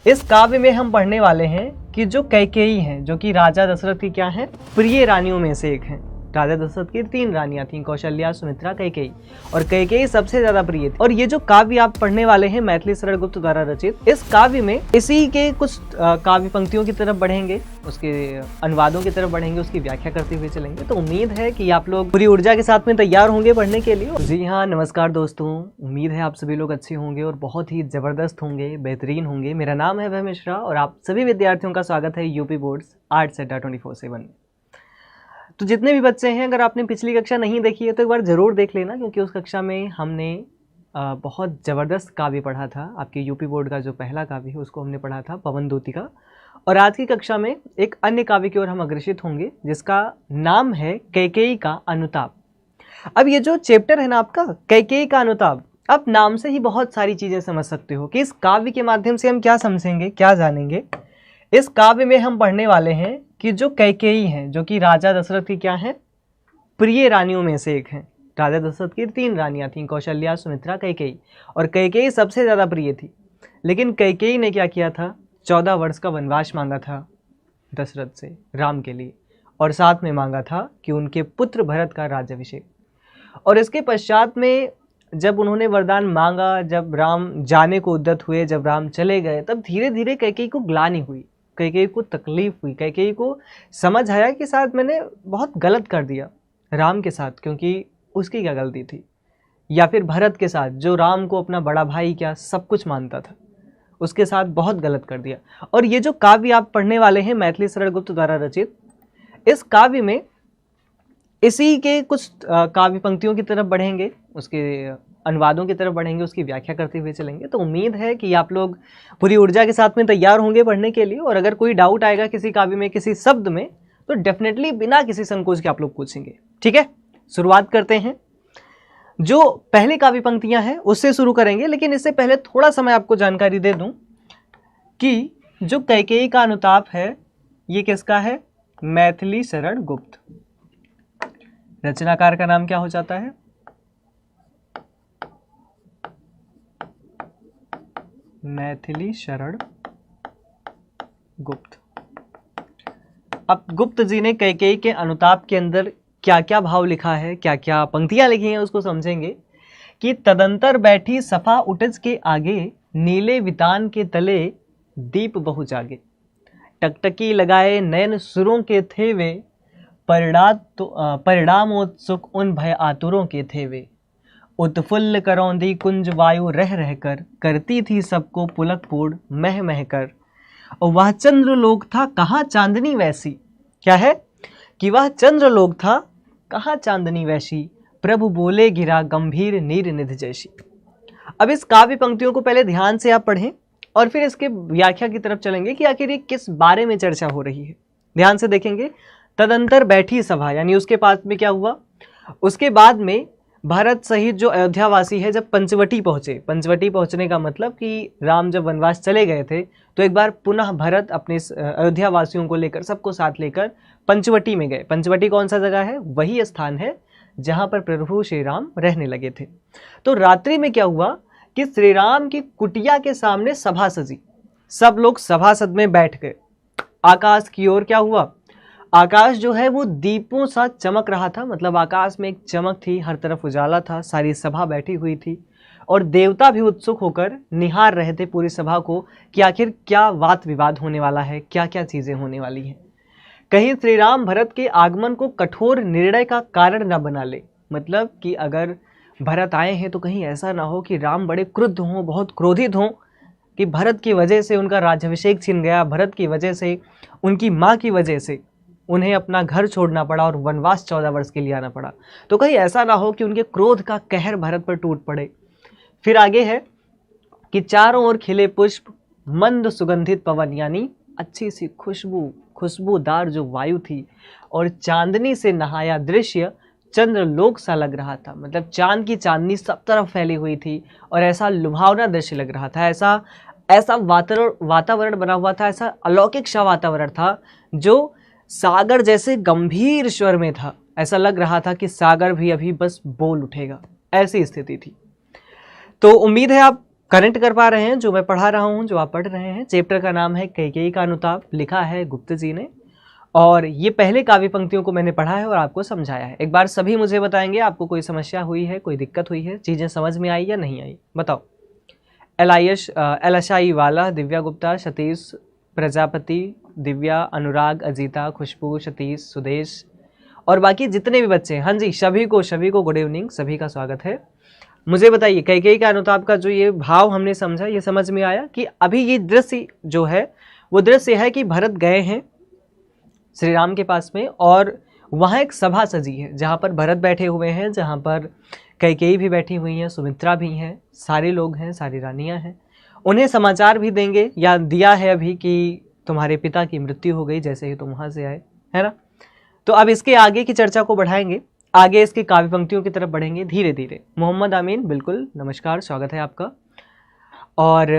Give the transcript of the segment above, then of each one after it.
इस काव्य में हम पढ़ने वाले हैं कि जो कैकेयी हैं, जो कि राजा दशरथ की क्या हैं, प्रिय रानियों में से एक हैं। राजा दशरथ की 3 रानियां थीं, कौशल्या, सुमित्रा, कैकेयी, और कैकेयी सबसे ज्यादा प्रिय थी। और ये जो काव्य आप पढ़ने वाले हैं मैथिली शरण गुप्त द्वारा रचित, इस काव्य में इसी के कुछ काव्य पंक्तियों की तरफ बढ़ेंगे, उसके अनुवादों की तरफ बढ़ेंगे, उसकी व्याख्या करते हुए चलेंगे। तो उम्मीद है कि आप लोग पूरी ऊर्जा के साथ में तैयार होंगे पढ़ने के लिए। जी हाँ, नमस्कार दोस्तों, उम्मीद है आप सभी लोग अच्छे होंगे और बहुत ही जबरदस्त होंगे, बेहतरीन होंगे। मेरा नाम है वह मिश्रा और आप सभी विद्यार्थियों का स्वागत है यूपी बोर्ड्स आर्ट्स अड्डा 24/7। तो जितने भी बच्चे हैं, अगर आपने पिछली कक्षा नहीं देखी है तो एक बार ज़रूर देख लेना, क्योंकि उस कक्षा में हमने बहुत ज़बरदस्त काव्य पढ़ा था। आपके यूपी बोर्ड का जो पहला काव्य है उसको हमने पढ़ा था, पवन दूती। और आज की कक्षा में एक अन्य काव्य की ओर हम अग्रसित होंगे जिसका नाम है कैकेयी का अनुताप। अब ये जो चैप्टर है ना आपका, कैकेयी का अनुताप, आप नाम से ही बहुत सारी चीज़ें समझ सकते हो कि इस काव्य के माध्यम से हम क्या समझेंगे, क्या जानेंगे। इस काव्य में हम पढ़ने वाले हैं कि जो कैकेयी हैं, जो कि राजा दशरथ की क्या हैं, प्रिय रानियों में से एक हैं। राजा दशरथ की 3 रानियां थीं, कौशल्या, सुमित्रा, कैकेयी, और कैकेयी सबसे ज़्यादा प्रिय थी। लेकिन कैकेयी ने क्या किया था, 14 वर्ष का वनवास मांगा था दशरथ से राम के लिए, और साथ में मांगा था कि उनके पुत्र भरत का राज्याभिषेक। और इसके पश्चात में जब उन्होंने वरदान मांगा, जब राम जाने को उद्यत हुए, जब राम चले गए, तब धीरे धीरे कैकेयी को ग्लानि हुई, कैकेयी को तकलीफ हुई, कैकेयी को समझ आया कि शायद मैंने बहुत गलत कर दिया राम के साथ, क्योंकि उसकी क्या गलती थी, या फिर भरत के साथ जो राम को अपना बड़ा भाई क्या सब कुछ मानता था, उसके साथ बहुत गलत कर दिया। और ये जो काव्य आप पढ़ने वाले हैं मैथिली शरण गुप्त द्वारा रचित, इस काव्य में इसी के कुछ काव्य पंक्तियों की तरफ बढ़ेंगे, उसके अनुवादों की तरफ बढ़ेंगे, उसकी व्याख्या करते हुए चलेंगे। तो उम्मीद है कि आप लोग पूरी ऊर्जा के साथ में तैयार होंगे पढ़ने के लिए। और अगर कोई डाउट आएगा किसी काव्य में, किसी शब्द में, तो डेफिनेटली बिना किसी संकोच के आप लोग पूछेंगे। ठीक है, शुरुआत करते हैं। जो पहली काव्य पंक्तियां हैं उससे शुरू करेंगे, लेकिन इससे पहले थोड़ा सा मैं आपको जानकारी दे दूं कि जो कैकेयी का अनुताप है ये किसका है, मैथिली शरण गुप्त। रचनाकार का नाम क्या हो जाता है, मैथिली शरण गुप्त। अब गुप्त जी ने कैकेयी के अनुताप के अंदर क्या क्या भाव लिखा है, क्या क्या पंक्तियां लिखी हैं, उसको समझेंगे। कि तदंतर बैठी सफा उटज के आगे, नीले वितान के तले दीप बहु जागे। टकटकी लगाए नयन सुरों के थे वे, परिणामोत्सुक उन भय आतुरों के थे वे। उत्फुल्ल करौंदी कुंज वायु रह रहकर, करती थी सबको पुलक पूर्ण मह मह कर। और वह चंद्रलोक था कहाँ चांदनी वैसी, क्या है कि वह चंद्रलोक था कहाँ चांदनी वैसी, प्रभु बोले गिरा गंभीर नीर निधि जैसी। अब इस काव्य पंक्तियों को पहले ध्यान से आप पढ़ें और फिर इसके व्याख्या की तरफ चलेंगे कि आखिर ये किस बारे में चर्चा हो रही है। ध्यान से देखेंगे। तदंतर बैठी सभा, यानी उसके पास में क्या हुआ, उसके बाद में भारत सहित जो अयोध्यावासी है जब पंचवटी पहुँचे, पंचवटी पहुँचने का मतलब कि राम जब वनवास चले गए थे तो एक बार पुनः भरत अपने अयोध्यावासियों को लेकर, सबको साथ लेकर पंचवटी में गए। पंचवटी कौन सा जगह है, वही स्थान है जहाँ पर प्रभु श्री राम रहने लगे थे। तो रात्रि में क्या हुआ कि श्री राम की कुटिया के सामने सभा सजी, सब लोग सभासद में बैठ गए। आकाश की ओर क्या हुआ, आकाश जो है वो दीपों सा चमक रहा था, मतलब आकाश में एक चमक थी, हर तरफ उजाला था, सारी सभा बैठी हुई थी। और देवता भी उत्सुक होकर निहार रहे थे पूरी सभा को कि आखिर क्या वाद विवाद होने वाला है, क्या क्या चीज़ें होने वाली हैं। कहीं श्री राम भरत के आगमन को कठोर निर्णय का कारण न बना ले, मतलब कि अगर भरत आए हैं तो कहीं ऐसा ना हो कि राम बड़े क्रुद्ध हों, बहुत क्रोधित हों कि भरत की वजह से उनका राज्याभिषेक छिन गया, भरत की वजह से, उनकी माँ की वजह से उन्हें अपना घर छोड़ना पड़ा और वनवास 14 वर्ष के लिए आना पड़ा। तो कहीं ऐसा ना हो कि उनके क्रोध का कहर भरत पर टूट पड़े। फिर आगे है कि चारों ओर खिले पुष्प, मंद सुगंधित पवन, यानी अच्छी सी खुशबूदार जो वायु थी, और चांदनी से नहाया दृश्य चंद्रलोक सा लग रहा था, मतलब चांद की चांदनी सब तरफ फैली हुई थी और ऐसा लुभावना दृश्य लग रहा था। ऐसा वातावरण बना हुआ था, ऐसा अलौकिक सा वातावरण था जो सागर जैसे गंभीर स्वर में था। ऐसा लग रहा था कि सागर भी अभी बस बोल उठेगा, ऐसी स्थिति थी। तो उम्मीद है आप करेंट कर पा रहे हैं जो मैं पढ़ा रहा हूँ, जो आप पढ़ रहे हैं। चैप्टर का नाम है कैकेयी का अनुताप, लिखा है गुप्त जी ने, और ये पहले काव्य पंक्तियों को मैंने पढ़ा है और आपको समझाया है। एक बार सभी मुझे बताएंगे आपको कोई समस्या हुई है, कोई दिक्कत हुई है, चीज़ें समझ में आई या नहीं आई, बताओ। एलशाई वाला, दिव्या गुप्ता, सतीश प्रजापति, दिव्या, अनुराग, अजीता, खुशबू, सतीश, सुदेश और बाकी जितने भी बच्चे हैं, हाँ जी, सभी को गुड इवनिंग, सभी का स्वागत है। मुझे बताइए कैकेयी का अनुताप का जो ये भाव हमने समझा, ये समझ में आया कि अभी ये दृश्य जो है वो दृश्य है कि भरत गए हैं श्री राम के पास में, और वहाँ एक सभा सजी है जहाँ पर भरत बैठे हुए हैं, जहाँ पर कैकेयी भी बैठी हुई हैं, सुमित्रा भी हैं, सारे लोग हैं, सारी रानियाँ हैं। उन्हें समाचार भी देंगे, या दिया है अभी कि तुम्हारे पिता की मृत्यु हो गई जैसे ही तुम वहाँ से आए, है ना। तो अब इसके आगे की चर्चा को बढ़ाएंगे, आगे इसकी काव्य पंक्तियों की तरफ बढ़ेंगे धीरे धीरे। मोहम्मद आमीन, बिल्कुल नमस्कार, स्वागत है आपका। और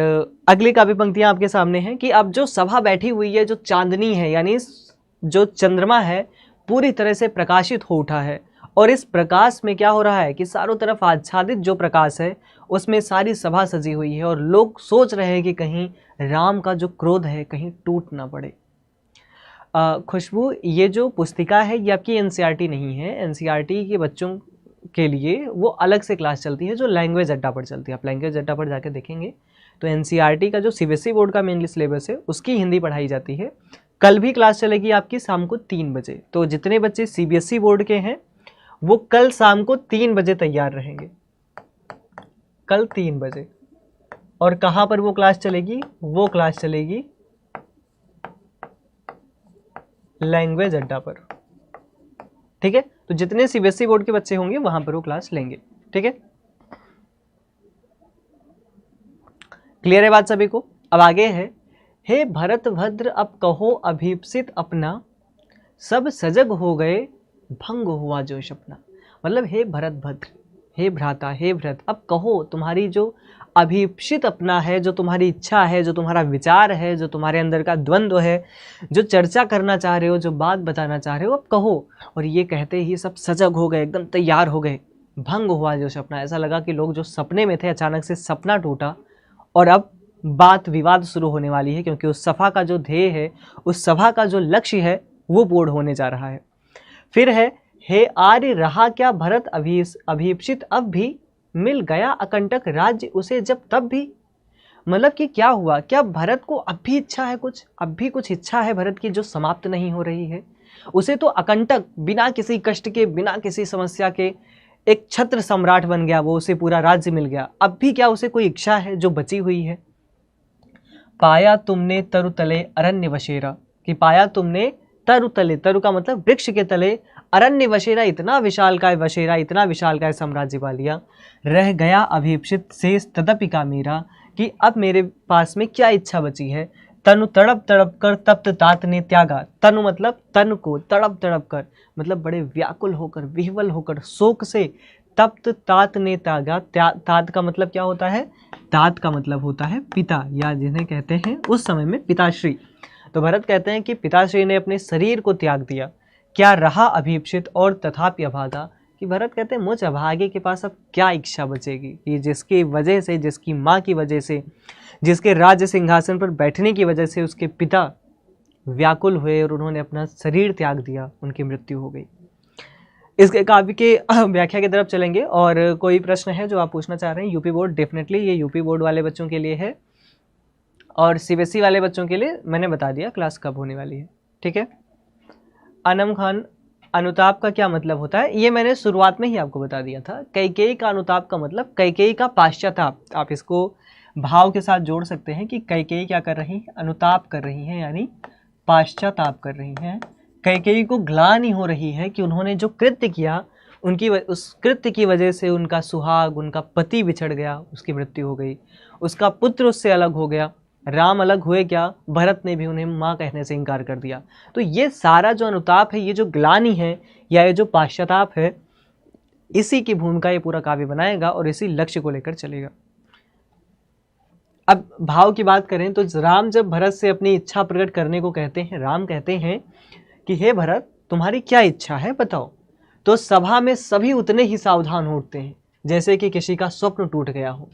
अगली काव्य पंक्तियां आपके सामने हैं कि अब जो सभा बैठी हुई है, जो चांदनी है, यानी जो चंद्रमा है, पूरी तरह से प्रकाशित हो उठा है, और इस प्रकाश में क्या हो रहा है कि चारों तरफ आच्छादित जो प्रकाश है उसमें सारी सभा सजी हुई है, और लोग सोच रहे हैं कि कहीं राम का जो क्रोध है कहीं टूट ना पड़े। खुशबू, ये जो पुस्तिका है ये आपकी एनसीईआरटी नहीं है। एनसीईआरटी के बच्चों के लिए वो अलग से क्लास चलती है जो लैंग्वेज अड्डा पर चलती है। आप लैंग्वेज अड्डा पर जाकर देखेंगे तो एनसीईआरटी का जो सीबीएसई बोर्ड का मेनली सिलेबस है उसकी हिंदी पढ़ाई जाती है। कल भी क्लास चलेगी आपकी शाम को 3 बजे। तो जितने बच्चे सीबीएसई बोर्ड के हैं वो कल शाम को 3 बजे तैयार रहेंगे, कल 3 बजे। और कहाँ पर वो क्लास चलेगी? वो क्लास चलेगी लैंग्वेज अड्डा पर, ठीक है। तो जितने सीबीएसई बोर्ड के बच्चे होंगे वहां पर वो क्लास लेंगे, ठीक है। क्लियर है बात सभी को? अब आगे है, हे भरत भद्र अब कहो अभीप्सित अपना, सब सजग हो गए भंग हुआ जो सपना। मतलब हे भरत भद्र, हे भ्राता, हे भरत, अब कहो तुम्हारी जो अभीप्सित अपना है, जो तुम्हारी इच्छा है, जो तुम्हारा विचार है, जो तुम्हारे अंदर का द्वंद्व है, जो चर्चा करना चाह रहे हो, जो बात बताना चाह रहे हो, अब कहो। और ये कहते ही सब सजग हो गए, एकदम तैयार हो गए। भंग हुआ जो सपना, ऐसा लगा कि लोग जो सपने में थे अचानक से सपना टूटा और अब बात विवाद शुरू होने वाली है, क्योंकि उस सभा का जो ध्येय है, उस सभा का जो लक्ष्य है वो पूर्ण होने जा रहा है। फिर है, हे आर्य रहा क्या भरत अभीप्सित अब भी, मिल गया अकंटक राज्य उसे जब तब भी। मतलब कि क्या हुआ, क्या भरत को अब भी इच्छा है कुछ, अब भी कुछ इच्छा है भरत की जो समाप्त नहीं हो रही है। उसे तो अकंटक, बिना किसी कष्ट के, बिना किसी समस्या के एक छत्र सम्राट बन गया, वो उसे पूरा राज्य मिल गया। अब भी क्या उसे कोई इच्छा है जो बची हुई है। पाया तुमने तरु तले अरण्य वशेरा, कि पाया तुमने तरु तले, तरु का मतलब वृक्ष के तले, अरण्य वशेरा, इतना विशालकाय वशेरा, इतना विशालकाय साम्राज्य पा लिया। रह गया अभीप्सित शेष तदपि का मेरा, कि अब मेरे पास में क्या इच्छा बची है। तनु तड़प तड़प कर तप्त तात ने त्यागा, तनु मतलब तन को, तड़प तड़प कर मतलब बड़े व्याकुल होकर, विह्वल होकर, शोक से, तप्त तात ने त्यागा। तात का मतलब क्या होता है? तात का मतलब होता है पिता, या जिन्हें कहते हैं उस समय में पिताश्री। तो भरत कहते हैं कि पिताश्री ने अपने शरीर को त्याग दिया, क्या रहा अभीप्सित और तथापि अभागा, कि भरत कहते हैं मुझ अभागे के पास अब क्या इच्छा बचेगी। ये जिसकी वजह से, जिसकी माँ की वजह से, जिसके राज्य सिंहासन पर बैठने की वजह से उसके पिता व्याकुल हुए और उन्होंने अपना शरीर त्याग दिया, उनकी मृत्यु हो गई। इसके काव्य के व्याख्या की तरफ चलेंगे। और कोई प्रश्न है जो आप पूछना चाह रहे हैं? यूपी बोर्ड, डेफिनेटली ये यूपी बोर्ड वाले बच्चों के लिए है, और सीबीएसई वाले बच्चों के लिए मैंने बता दिया क्लास कब होने वाली है, ठीक है। अनम खान, अनुताप का क्या मतलब होता है? ये मैंने शुरुआत में ही आपको बता दिया था। कैकेयी का अनुताप का मतलब कैकेयी का पाश्चाताप। आप इसको भाव के साथ जोड़ सकते हैं कि कैकेयी क्या कर रही है? अनुताप कर रही हैं, यानी पाश्चाताप कर रही हैं। कैकेयी को ग्लानि हो रही है कि उन्होंने जो कृत्य किया, उस कृत्य की वजह से उनका सुहाग, उनका पति बिछड़ गया, उसकी मृत्यु हो गई, उसका पुत्र उससे अलग हो गया। राम अलग हुए क्या, भरत ने भी उन्हें माँ कहने से इनकार कर दिया। तो ये सारा जो अनुताप है, ये जो ग्लानि है या ये जो पाश्चाताप है, इसी की भूमिका ये पूरा काव्य बनाएगा और इसी लक्ष्य को लेकर चलेगा। अब भाव की बात करें तो राम जब भरत से अपनी इच्छा प्रकट करने को कहते हैं, राम कहते हैं कि हे भरत तुम्हारी क्या इच्छा है बताओ। तो सभा में सभी उतने ही सावधान उठते हैं जैसे कि किसी का स्वप्न टूट गया हो।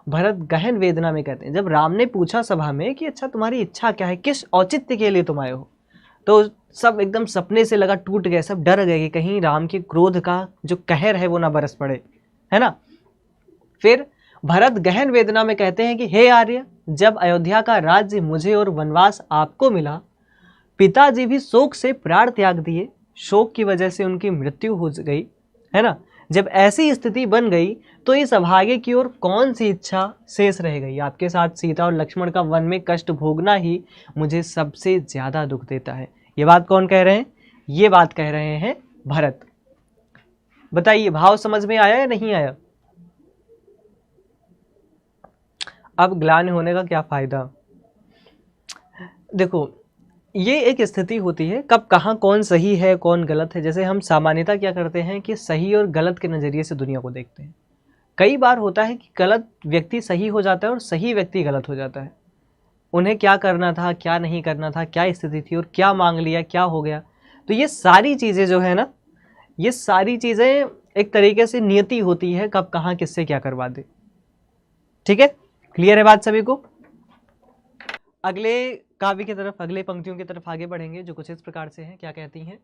भरत गहन वेदना में कहते हैं, जब राम ने पूछा सभा में कि अच्छा तुम्हारी इच्छा क्या है, किस औचित्य के लिए तुम आए हो, तो सब एकदम सपने से लगा टूट गए, सब डर गए कि कहीं राम के क्रोध का जो कहर है वो ना बरस पड़े, है ना। फिर भरत गहन वेदना में कहते हैं कि हे आर्य, जब अयोध्या का राज्य मुझे और वनवास आपको मिला, पिताजी भी शोक से प्राण त्याग दिए, शोक की वजह से उनकी मृत्यु हो गई, है ना। जब ऐसी स्थिति बन गई तो इस अभागे की ओर कौन सी इच्छा शेष रह गई। आपके साथ सीता और लक्ष्मण का वन में कष्ट भोगना ही मुझे सबसे ज्यादा दुख देता है। ये बात कौन कह रहे हैं? ये बात कह रहे हैं भरत। बताइए भाव समझ में आया या नहीं आया? अब ग्लानि होने का क्या फायदा। देखो ये एक स्थिति होती है कब कहाँ कौन सही है कौन गलत है। जैसे हम सामान्यतः क्या करते हैं कि सही और गलत के नज़रिए से दुनिया को देखते हैं। कई बार होता है कि गलत व्यक्ति सही हो जाता है और सही व्यक्ति गलत हो जाता है। उन्हें क्या करना था, क्या नहीं करना था, क्या स्थिति थी और क्या मांग लिया, क्या हो गया। तो ये सारी चीज़ें जो है ना, ये सारी चीज़ें एक तरीके से नियति होती है कब कहाँ किससे क्या करवा दे। ठीक है, क्लियर है बात सभी को? अगले काव्य की तरफ, अगले पंक्तियों की तरफ आगे बढ़ेंगे जो कुछ इस प्रकार से हैं। क्या कहती हैं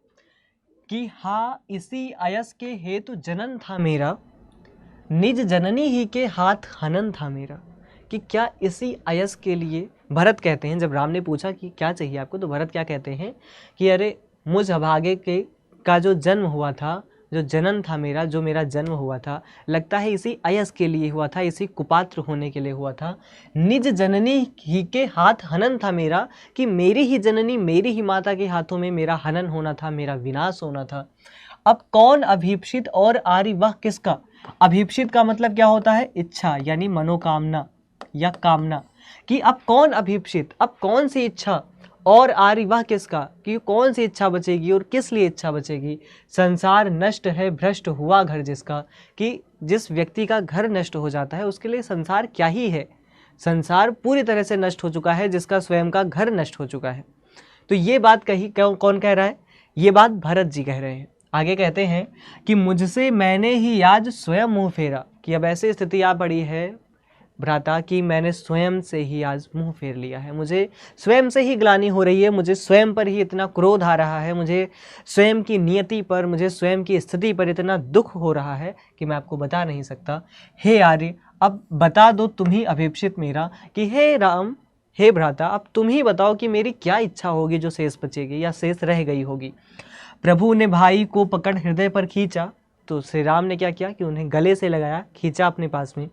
कि हाँ इसी अयस के हेतु जनन था मेरा, निज जननी ही के हाथ हनन था मेरा। कि क्या इसी अयस के लिए, भरत कहते हैं, जब राम ने पूछा कि क्या चाहिए आपको, तो भरत क्या कहते हैं कि अरे मुझ अभागे के का जो जन्म हुआ था, जो जनन था मेरा, जो मेरा जन्म हुआ था, लगता है इसी अयस के लिए हुआ था, इसी कुपात्र होने के लिए हुआ था। निज जननी ही के हाथ हनन था मेरा, कि मेरी ही जननी, मेरी ही माता के हाथों में मेरा हनन होना था, मेरा विनाश होना था। अब कौन अभीप्सित और आर्य वह किसका। अभीप्सित का मतलब क्या होता है? इच्छा, यानी मनोकामना या कामना। कि अब कौन अभीप्सित, अब कौन सी इच्छा, और आर्य वह किसका, कि कौन सी इच्छा बचेगी और किस लिए इच्छा बचेगी। संसार नष्ट है भ्रष्ट हुआ घर जिसका। कि जिस व्यक्ति का घर नष्ट हो जाता है उसके लिए संसार क्या ही है। संसार पूरी तरह से नष्ट हो चुका है जिसका स्वयं का घर नष्ट हो चुका है। तो ये बात कही कौन कह रहा है? ये बात भरत जी कह रहे हैं। आगे कहते हैं कि मुझसे मैंने ही आज स्वयं मुँह फेरा। कि अब ऐसी स्थिति आ पड़ी है भ्राता कि मैंने स्वयं से ही आज मुंह फेर लिया है, मुझे स्वयं से ही ग्लानि हो रही है, मुझे स्वयं पर ही इतना क्रोध आ रहा है, मुझे स्वयं की नियति पर, मुझे स्वयं की स्थिति पर इतना दुख हो रहा है कि मैं आपको बता नहीं सकता। हे आर्य, अब बता दो तुम ही अभीप्सित मेरा, कि हे राम, हे भ्राता, अब तुम ही बताओ कि मेरी क्या इच्छा होगी जो शेष बचेगी या शेष रह गई होगी। प्रभु ने भाई को पकड़ हृदय पर खींचा। तो श्री राम ने क्या किया कि उन्हें गले से लगाया, खींचा अपने पास में।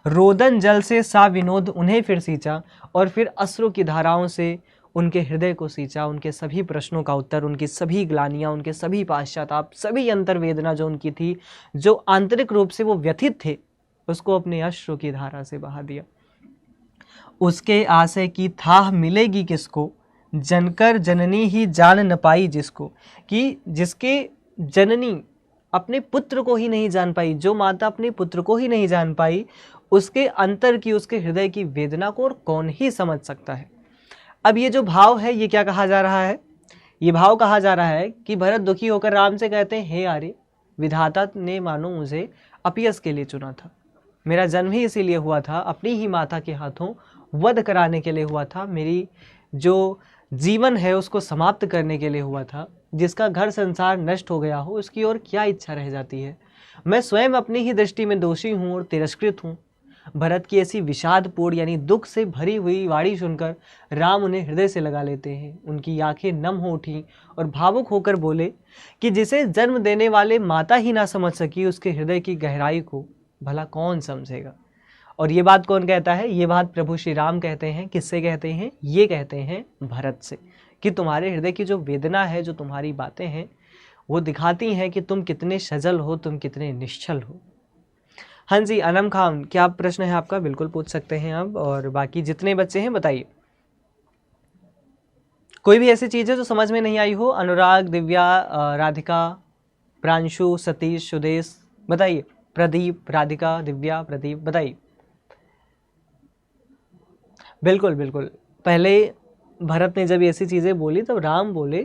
रोदन जल से सा विनोद उन्हें फिर सींचा, और फिर अश्रु की धाराओं से उनके हृदय को सींचा। उनके सभी प्रश्नों का उत्तर, उनकी सभी ग्लानियाँ, उनके सभी पाश्चाताप, सभी अंतर्वेदना जो उनकी थी, जो आंतरिक रूप से वो व्यथित थे, उसको अपने अश्रु की धारा से बहा दिया। उसके आशय की थाह मिलेगी किसको, जनकर जननी ही जान न पाई जिसको। कि जिसके जननी अपने पुत्र को ही नहीं जान पाई, जो माता अपने पुत्र को ही नहीं जान पाई, उसके अंतर की, उसके हृदय की वेदना को और कौन ही समझ सकता है। अब ये जो भाव है ये क्या कहा जा रहा है? ये भाव कहा जा रहा है कि भरत दुखी होकर राम से कहते हैं, हे आर्य, विधाता ने मानो मुझे अपयस के लिए चुना था, मेरा जन्म ही इसीलिए हुआ था, अपनी ही माता के हाथों वध कराने के लिए हुआ था, मेरी जो जीवन है उसको समाप्त करने के लिए हुआ था। जिसका घर संसार नष्ट हो गया हो उसकी और क्या इच्छा रह जाती है। मैं स्वयं अपनी ही दृष्टि में दोषी हूँ और तिरस्कृत हूँ। भरत की ऐसी विषादपूर्ण यानी दुख से भरी हुई वाणी सुनकर राम उन्हें हृदय से लगा लेते हैं। उनकी आंखें नम हो उठीं और भावुक होकर बोले कि जिसे जन्म देने वाले माता ही ना समझ सकी, उसके हृदय की गहराई को भला कौन समझेगा। और ये बात कौन कहता है? ये बात प्रभु श्री राम कहते हैं। किससे कहते हैं? ये कहते हैं भरत से, कि तुम्हारे हृदय की जो वेदना है, जो तुम्हारी बातें हैं, वो दिखाती हैं कि तुम कितने सजल हो, तुम कितने निश्चल हो। हाँ जी, अनम खान, क्या प्रश्न है आपका? बिल्कुल पूछ सकते हैं आप। और बाकी जितने बच्चे हैं बताइए, कोई भी ऐसी चीज़ है जो समझ में नहीं आई हो? अनुराग, दिव्या, राधिका, प्रांशु, सतीश, सुदेश, बताइए। प्रदीप, राधिका, दिव्या, प्रदीप, बताइए। बिल्कुल बिल्कुल। पहले भरत ने जब ऐसी चीज़ें बोली तब राम बोले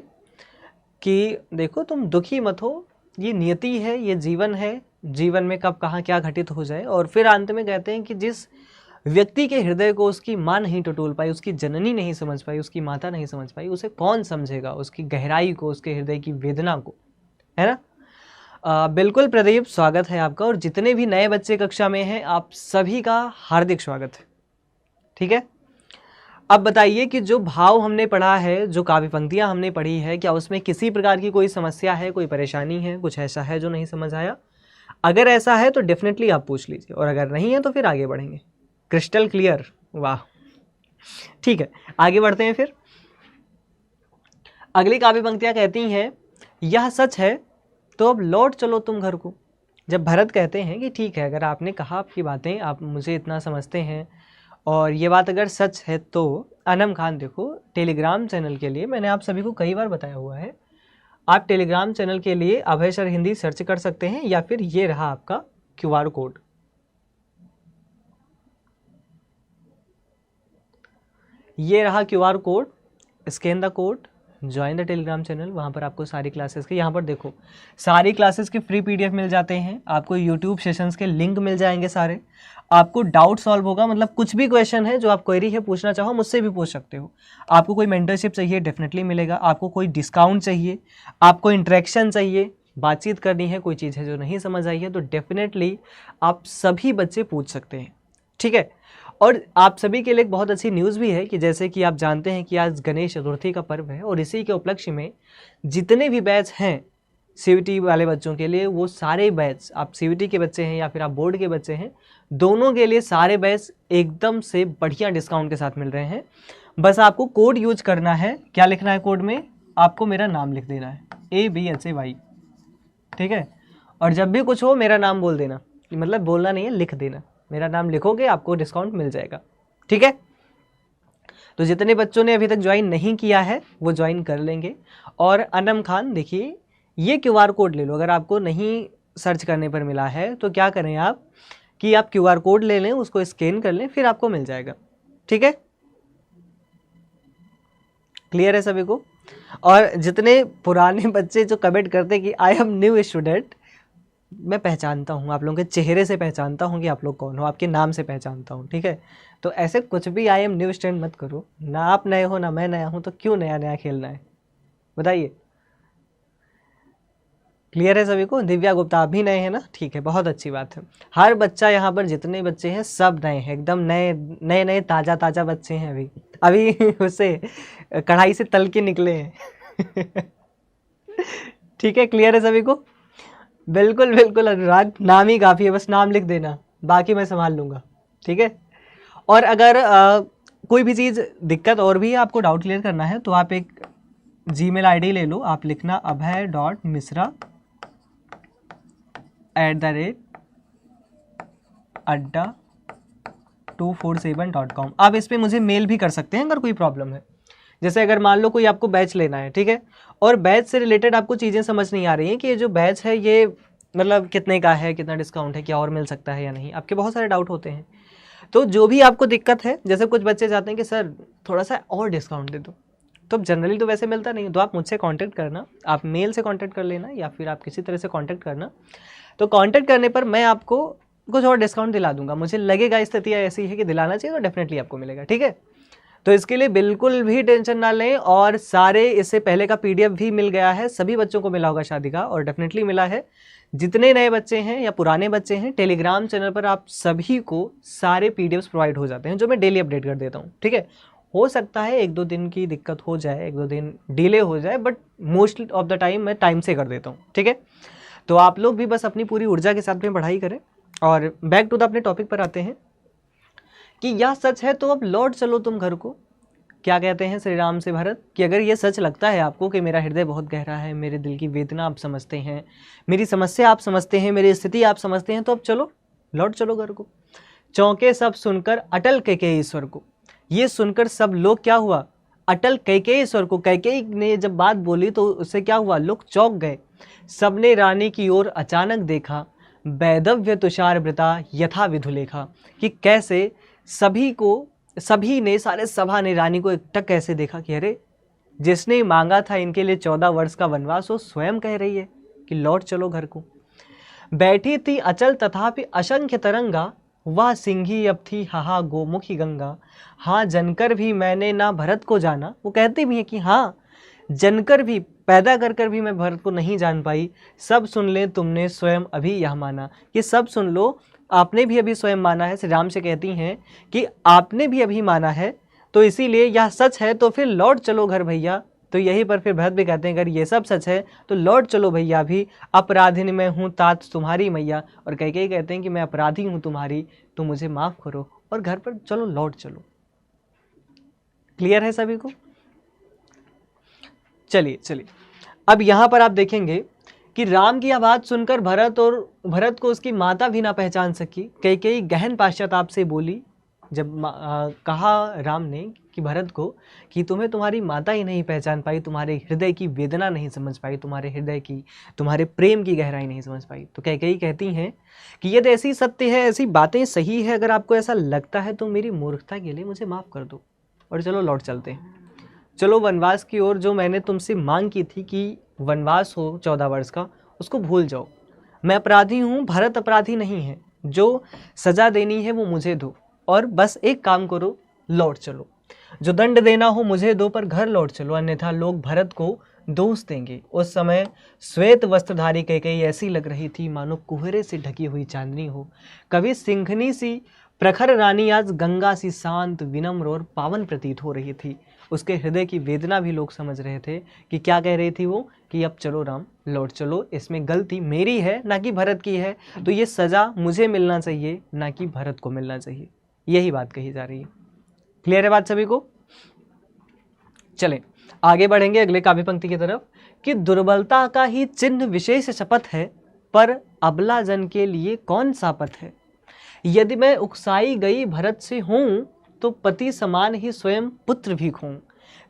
कि देखो तुम दुखी मत हो, ये नियति है, ये जीवन है, जीवन में कब कहाँ क्या घटित हो जाए। और फिर अंत में कहते हैं कि जिस व्यक्ति के हृदय को उसकी माँ नहीं टटोल पाई, उसकी जननी नहीं समझ पाई, उसकी माता नहीं समझ पाई, उसे कौन समझेगा, उसकी गहराई को, उसके हृदय की वेदना को, है ना। बिल्कुल प्रदीप, स्वागत है आपका। और जितने भी नए बच्चे कक्षा में हैं आप सभी का हार्दिक स्वागत है। ठीक है, अब बताइए कि जो भाव हमने पढ़ा है, जो काव्य पंक्तियाँ हमने पढ़ी है, क्या उसमें किसी प्रकार की कोई समस्या है, कोई परेशानी है, कुछ ऐसा है जो नहीं समझ आया? अगर ऐसा है तो डेफिनेटली आप पूछ लीजिए, और अगर नहीं है तो फिर आगे बढ़ेंगे। क्रिस्टल क्लियर, वाह, ठीक है, आगे बढ़ते हैं। फिर अगली काव्य पंक्तियाँ कहती हैं, यह सच है तो अब लौट चलो तुम घर को। जब भरत कहते हैं कि ठीक है, अगर आपने कहा आपकी बातें, आप मुझे इतना समझते हैं और ये बात अगर सच है तो अनम खान देखो, टेलीग्राम चैनल के लिए मैंने आप सभी को कई बार बताया हुआ है, आप टेलीग्राम चैनल के लिए अभय सर हिंदी सर्च कर सकते हैं, या फिर ये रहा आपका QR कोड। ये रहा QR code, scan the code, join the Telegram channel. वहाँ पर आपको सारी क्लासेस के, यहाँ पर देखो सारी क्लासेस के फ्री PDF मिल जाते हैं, आपको YouTube सेशंस के लिंक मिल जाएंगे सारे, आपको डाउट सॉल्व होगा, मतलब कुछ भी क्वेश्चन है जो आप क्वेरी है पूछना चाहो मुझसे भी पूछ सकते हो। आपको कोई मेंटरशिप चाहिए डेफिनेटली मिलेगा, आपको कोई डिस्काउंट चाहिए, आपको इंटरेक्शन चाहिए, बातचीत करनी है, कोई चीज़ है जो नहीं समझ आई है तो डेफिनेटली आप सभी बच्चे पूछ सकते हैं। ठीक है, और आप सभी के लिए एक बहुत अच्छी न्यूज़ भी है कि जैसे कि आप जानते हैं कि आज गणेश चतुर्थी का पर्व है, और इसी के उपलक्ष्य में जितने भी बैच हैं CVT वाले बच्चों के लिए, वो सारे बैच, आप CVT के बच्चे हैं या फिर आप बोर्ड के बच्चे हैं, दोनों के लिए सारे बैच एकदम से बढ़िया डिस्काउंट के साथ मिल रहे हैं। बस आपको कोड यूज करना है। क्या लिखना है कोड में? आपको मेरा नाम लिख देना है, ABHAY। ठीक है, और जब भी कुछ हो मेरा नाम बोल देना, मतलब बोलना नहीं है, लिख देना, मेरा नाम लिखोगे आपको डिस्काउंट मिल जाएगा। ठीक है, तो जितने बच्चों ने अभी तक ज्वाइन नहीं किया है वो ज्वाइन कर लेंगे। और अनम खान देखिए, ये QR कोड ले लो, अगर आपको नहीं सर्च करने पर मिला है तो क्या करें आप कि आप QR कोड ले लें, उसको स्कैन कर लें, फिर आपको मिल जाएगा। ठीक है, क्लियर है सभी को? और जितने पुराने बच्चे जो कमेंट करते हैं कि आई एम न्यू स्टूडेंट, मैं पहचानता हूँ, आप लोगों के चेहरे से पहचानता हूँ कि आप लोग कौन हो, आपके नाम से पहचानता हूँ। ठीक है, तो ऐसे कुछ भी आई एम न्यू स्टूडेंट मत करो, ना आप नए हो ना मैं नया हूँ, तो क्यों नया नया खेलना है, बताइए। क्लियर है सभी को? दिव्या गुप्ता आप भी नए हैं ना? ठीक है, बहुत अच्छी बात है। हर बच्चा यहाँ पर जितने बच्चे हैं सब नए हैं, एकदम नए नए नए ताज़ा ताज़ा बच्चे हैं, अभी अभी उससे कढ़ाई से तल के निकले हैं। ठीक है, क्लियर है सभी को? बिल्कुल बिल्कुल अनुराग, नाम ही काफ़ी है, बस नाम लिख देना, बाकी मैं संभाल लूँगा। ठीक है, और अगर कोई भी चीज़ दिक्कत और भी है, आपको डाउट क्लियर करना है, तो आप एक Gmail ID ले लो, आप लिखना abhay.misra@247.com। आप इस पर मुझे मेल भी कर सकते हैं अगर कोई प्रॉब्लम है। जैसे अगर मान लो कोई आपको बैच लेना है, ठीक है, और बैच से रिलेटेड आपको चीज़ें समझ नहीं आ रही हैं कि ये जो बैच है ये मतलब कितने का है, कितना डिस्काउंट है, क्या और मिल सकता है या नहीं, आपके बहुत सारे डाउट होते हैं। तो जो भी आपको दिक्कत है, जैसे कुछ बच्चे चाहते हैं कि सर थोड़ा सा और डिस्काउंट दे दो, तो जनरली तो वैसे मिलता नहीं, तो आप मुझसे कांटेक्ट करना, आप मेल से कांटेक्ट कर लेना या फिर आप किसी तरह से कांटेक्ट करना। तो कांटेक्ट करने पर मैं आपको कुछ और डिस्काउंट दिला दूंगा, मुझे लगेगा स्थिति ऐसी है कि दिलाना चाहिए तो डेफिनेटली आपको मिलेगा। ठीक है, तो इसके लिए बिल्कुल भी टेंशन ना लें। और सारे इससे पहले का PDF भी मिल गया है, सभी बच्चों को मिला होगा शादी का, और डेफिनेटली मिला है। जितने नए बच्चे हैं या पुराने बच्चे हैं, टेलीग्राम चैनल पर आप सभी को सारे PDFs प्रोवाइड हो जाते हैं जो मैं डेली अपडेट कर देता हूँ। ठीक है, हो सकता है 1-2 दिन की दिक्कत हो जाए, 1-2 दिन डिले हो जाए, but most of the time मैं टाइम से कर देता हूँ। ठीक है, तो आप लोग भी बस अपनी पूरी ऊर्जा के साथ में पढ़ाई करें। और बैक टू द अपने टॉपिक पर आते हैं कि यह सच है तो अब लौट चलो तुम घर को। क्या कहते हैं श्री राम से भरत कि अगर ये सच लगता है आपको कि मेरा हृदय बहुत गहरा है, मेरे दिल की वेदना आप समझते हैं, मेरी समस्या आप समझते हैं, मेरी स्थिति आप समझते हैं, तो अब चलो, लौट चलो घर को। चौंके सब सुनकर अटल कैकेयी ईश्वर को। ये सुनकर सब लोग क्या हुआ, अटल कैकेयी ईश्वर को, कैकेयी ने जब बात बोली तो उससे क्या हुआ, लोग चौंक गए। सबने रानी की ओर अचानक देखा, वैदव्य तुषार वृता यथा विधुलेखा, कि कैसे सभी ने, सारे सभा ने रानी को एकटक कैसे देखा कि अरे जिसने मांगा था इनके लिए 14 वर्ष का वनवास, वो स्वयं कह रही है कि लौट चलो घर को। बैठी थी अचल तथापि असंख्य तरंगा, वह सिंही अब थी हाहा गोमुखी गंगा। हाँ जनकर भी मैंने ना भरत को जाना, वो कहते भी हैं कि हाँ जनकर भी, पैदा कर कर भी मैं भरत को नहीं जान पाई। सब सुन ले तुमने स्वयं अभी यह माना, ये सब सुन लो आपने भी अभी स्वयं माना है। श्री राम से कहती हैं कि आपने भी अभी माना है, तो इसीलिए यह सच है तो फिर लौट चलो घर भैया। तो यहीं पर फिर भरत भी कहते हैं अगर ये सब सच है तो लौट चलो भैया भी, अपराधिन मैं हूँ तात तुम्हारी मैया। और कैकेयी कहते हैं कि मैं अपराधी हूँ तुम्हारी, तो मुझे माफ़ करो और घर पर चलो लौट चलो। क्लियर है सभी को? चलिए अब यहाँ पर आप देखेंगे कि राम की आवाज़ सुनकर भरत को उसकी माता भी ना पहचान सकी। कैकेयी गहन पश्चाताप से बोली, जब कहा राम ने कि भरत को कि तुम्हें तुम्हारी माता ही नहीं पहचान पाई, तुम्हारे हृदय की वेदना नहीं समझ पाई, तुम्हारे हृदय की, तुम्हारे प्रेम की गहराई नहीं समझ पाई। तो कैकेयी कहती हैं कि यदि ऐसी सत्य है, ऐसी बातें सही है, अगर आपको ऐसा लगता है तो मेरी मूर्खता के लिए मुझे माफ़ कर दो और चलो लौट चलते हैं। चलो वनवास की ओर, जो मैंने तुमसे मांग की थी कि वनवास हो 14 वर्ष का, उसको भूल जाओ। मैं अपराधी हूँ, भरत अपराधी नहीं है, जो सज़ा देनी है वो मुझे दो और बस एक काम करो, लौट चलो। जो दंड देना हो मुझे दो, पर घर लौट चलो, अन्यथा लोग भरत को दोष देंगे। उस समय श्वेत वस्त्रधारी कैकेयी ऐसी लग रही थी मानो कुहरे से ढकी हुई चांदनी हो। कभी सिंघनी सी प्रखर रानी आज गंगा सी शांत, विनम्र और पावन प्रतीत हो रही थी। उसके हृदय की वेदना भी लोग समझ रहे थे कि क्या कह रही थी वो, कि अब चलो राम लौट चलो, इसमें गलती मेरी है ना कि भरत की है, तो ये सज़ा मुझे मिलना चाहिए ना कि भरत को मिलना चाहिए। यही बात कही जा रही है। क्लियर है बात सभी को? चलें आगे बढ़ेंगे अगले काव्य पंक्ति की तरफ कि दुर्बलता का ही चिन्ह विशेष शपथ है, पर अबला जन के लिए कौन सा पथ है। यदि मैं उकसाई गई भरत से हूँ, तो पति समान ही स्वयं पुत्र भी खोऊं।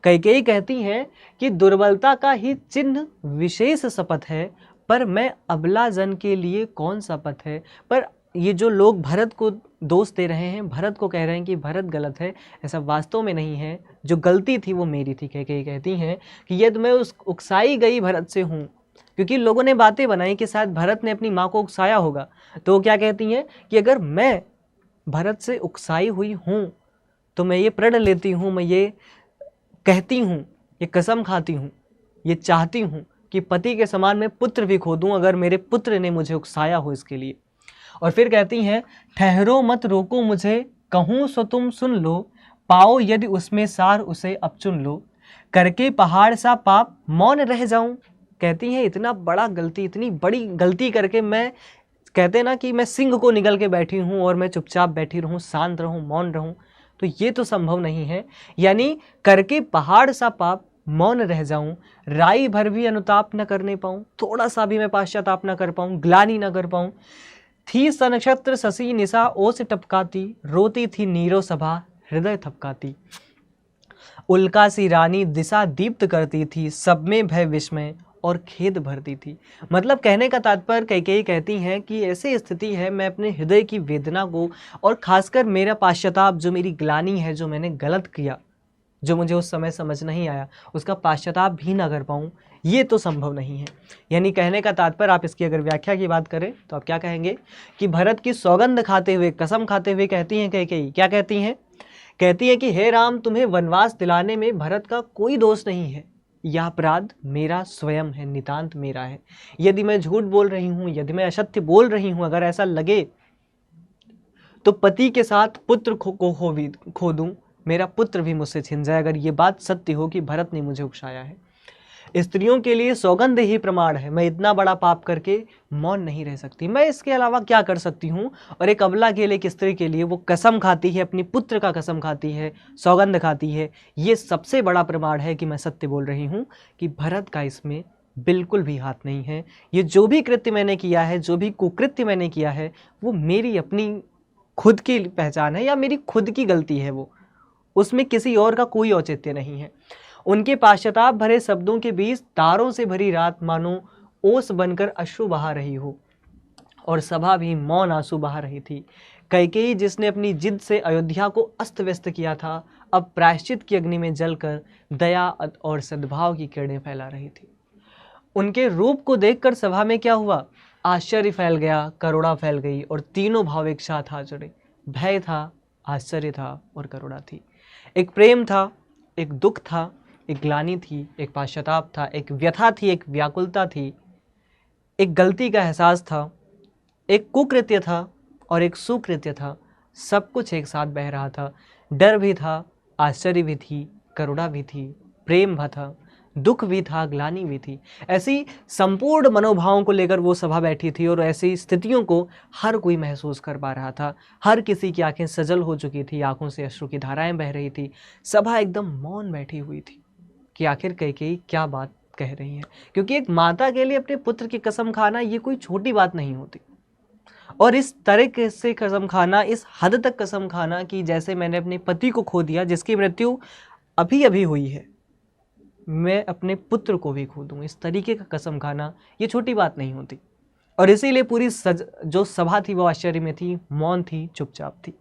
कैकेयी कहती हैं कि दुर्बलता का ही चिन्ह विशेष शपथ है, पर मैं अबला जन के लिए कौन सा पथ है। पर ये जो लोग भरत को दोष दे रहे हैं, भरत को कह रहे हैं कि भरत गलत है, ऐसा वास्तव में नहीं है। जो गलती थी वो मेरी थी। कैकेयी कहती हैं कि यदि मैं उस उकसाई गई भरत से हूँ, क्योंकि लोगों ने बातें बनाई कि शायद भरत ने अपनी माँ को उकसाया होगा, तो वो क्या कहती हैं कि अगर मैं भरत से उकसाई हुई हूँ तो मैं ये प्रण लेती हूँ, मैं ये कहती हूँ, ये कसम खाती हूँ, ये चाहती हूँ कि पति के समान मैं पुत्र भी खो दूँ अगर मेरे पुत्र ने मुझे उकसाया हो इसके लिए। और फिर कहती हैं ठहरो मत रोको मुझे, कहूँ सो तुम सुन लो, पाओ यदि उसमें सार उसे अब चुन लो, करके पहाड़ सा पाप मौन रह जाऊं। कहती हैं इतना बड़ा गलती, इतनी बड़ी गलती करके मैं, कहते हैं ना कि मैं सिंह को निगल के बैठी हूँ और मैं चुपचाप बैठी रहूँ, शांत रहूँ, मौन रहूँ, तो ये तो संभव नहीं है। यानी करके पहाड़ सा पाप मौन रह जाऊं, राई भर भी अनुताप न करने पाऊं, थोड़ा सा भी मैं पश्चाताप न कर पाऊं, ग्लानि न कर पाऊं। थी सनक्षत्र शशि निशा ओस टपकाती, रोती थी नीरो सभा हृदय थपकाती। उल्का सी रानी दिशा दीप्त करती थी, सब में भय विस्मय और खेद भरती थी। मतलब कहने का तात्पर्य कैकेयी कहती हैं कि ऐसी स्थिति है, मैं अपने हृदय की वेदना को और खासकर मेरा पश्चाताप, जो मेरी ग्लानि है, जो मैंने गलत किया, जो मुझे उस समय समझ नहीं आया, उसका पश्चाताप भी ना कर पाऊँ, ये तो संभव नहीं है। यानी कहने का तात्पर्य, आप इसकी अगर व्याख्या की बात करें तो आप क्या कहेंगे कि भरत की सौगंध खाते हुए, कसम खाते हुए कहती हैं कैकेयी, क्या कहती हैं, कहती है कि हे राम, तुम्हें वनवास दिलाने में भरत का कोई दोष नहीं है, यह अपराध मेरा स्वयं है, नितांत मेरा है। यदि मैं झूठ बोल रही हूँ, यदि मैं असत्य बोल रही हूँ, अगर ऐसा लगे तो पति के साथ पुत्र को खो दूँ, मेरा पुत्र भी मुझसे छिन जाए, अगर ये बात सत्य हो कि भरत ने मुझे उकसाया है। स्त्रियों के लिए सौगंध ही प्रमाण है, मैं इतना बड़ा पाप करके मौन नहीं रह सकती, मैं इसके अलावा क्या कर सकती हूँ। और एक अबला के लिए, एक स्त्री के लिए, वो कसम खाती है, अपनी पुत्र का कसम खाती है, सौगंध खाती है, ये सबसे बड़ा प्रमाण है कि मैं सत्य बोल रही हूँ, कि भरत का इसमें बिल्कुल भी हाथ नहीं है। ये जो भी कृत्य मैंने किया है, जो भी कुकृत्य मैंने किया है, वो मेरी अपनी खुद की पहचान है या मेरी खुद की गलती है, वो उसमें किसी और का कोई औचित्य नहीं है। उनके पश्चाताप भरे शब्दों के बीच तारों से भरी रात मानो ओस बनकर अश्रु बहा रही हो, और सभा भी मौन आंसू बहा रही थी। कैकेयी, जिसने अपनी जिद से अयोध्या को अस्त व्यस्त किया था, अब प्रायश्चित की अग्नि में जलकर दया और सद्भाव की किरणें फैला रही थी। उनके रूप को देखकर सभा में क्या हुआ, आश्चर्य फैल गया, करुणा फैल गई, और तीनों भाव एक साथ आ जुड़े। भय था, आश्चर्य था और करुणा थी। एक प्रेम था, एक दुख था, एक ग्लानि थी, एक पश्चाताप था, एक व्यथा थी, एक व्याकुलता थी, एक गलती का एहसास था, एक कुकृत्य था और एक सुकृत्य था। सब कुछ एक साथ बह रहा था। डर भी था, आश्चर्य भी थी, करुणा भी थी, प्रेम भी था, दुख भी था, ग्लानि भी थी। ऐसी संपूर्ण मनोभावों को लेकर वो सभा बैठी थी और ऐसी स्थितियों को हर कोई महसूस कर पा रहा था। हर किसी की आंखें सजल हो चुकी थी, आंखों से अश्रु की धाराएं बह रही थी। सभा एकदम मौन बैठी हुई थी कि आखिर कैकेयी क्या बात कह रही है, क्योंकि एक माता के लिए अपने पुत्र की कसम खाना ये कोई छोटी बात नहीं होती। और इस तरीके से कसम खाना, इस हद तक कसम खाना कि जैसे मैंने अपने पति को खो दिया, जिसकी मृत्यु अभी अभी हुई है, मैं अपने पुत्र को भी खो दूँ, इस तरीके का कसम खाना ये छोटी बात नहीं होती। और इसीलिए पूरी जो सभा थी वो आश्चर्य में थी, मौन थी, चुपचाप थी।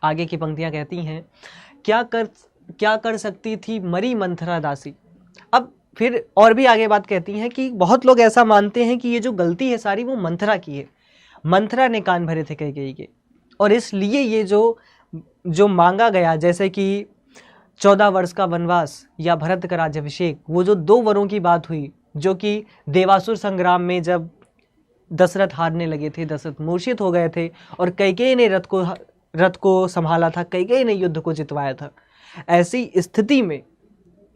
आगे की पंक्तियां कहती हैं, क्या कर सकती थी मरी मंथरा दासी। अब फिर और भी आगे बात कहती हैं कि बहुत लोग ऐसा मानते हैं कि ये जो गलती है सारी वो मंथरा की है। मंथरा ने कान भरे थे कैकेयी के, और इसलिए ये जो मांगा गया, जैसे कि 14 वर्ष का वनवास या भरत का राज्याभिषेक, वो जो 2 वरों की बात हुई, जो कि देवासुर संग्राम में जब दशरथ हारने लगे थे, दशरथ मूर्छित हो गए थे और कैकेयी ने रथ को संभाला था, कैकेयी ने युद्ध को जितवाया था। ऐसी स्थिति में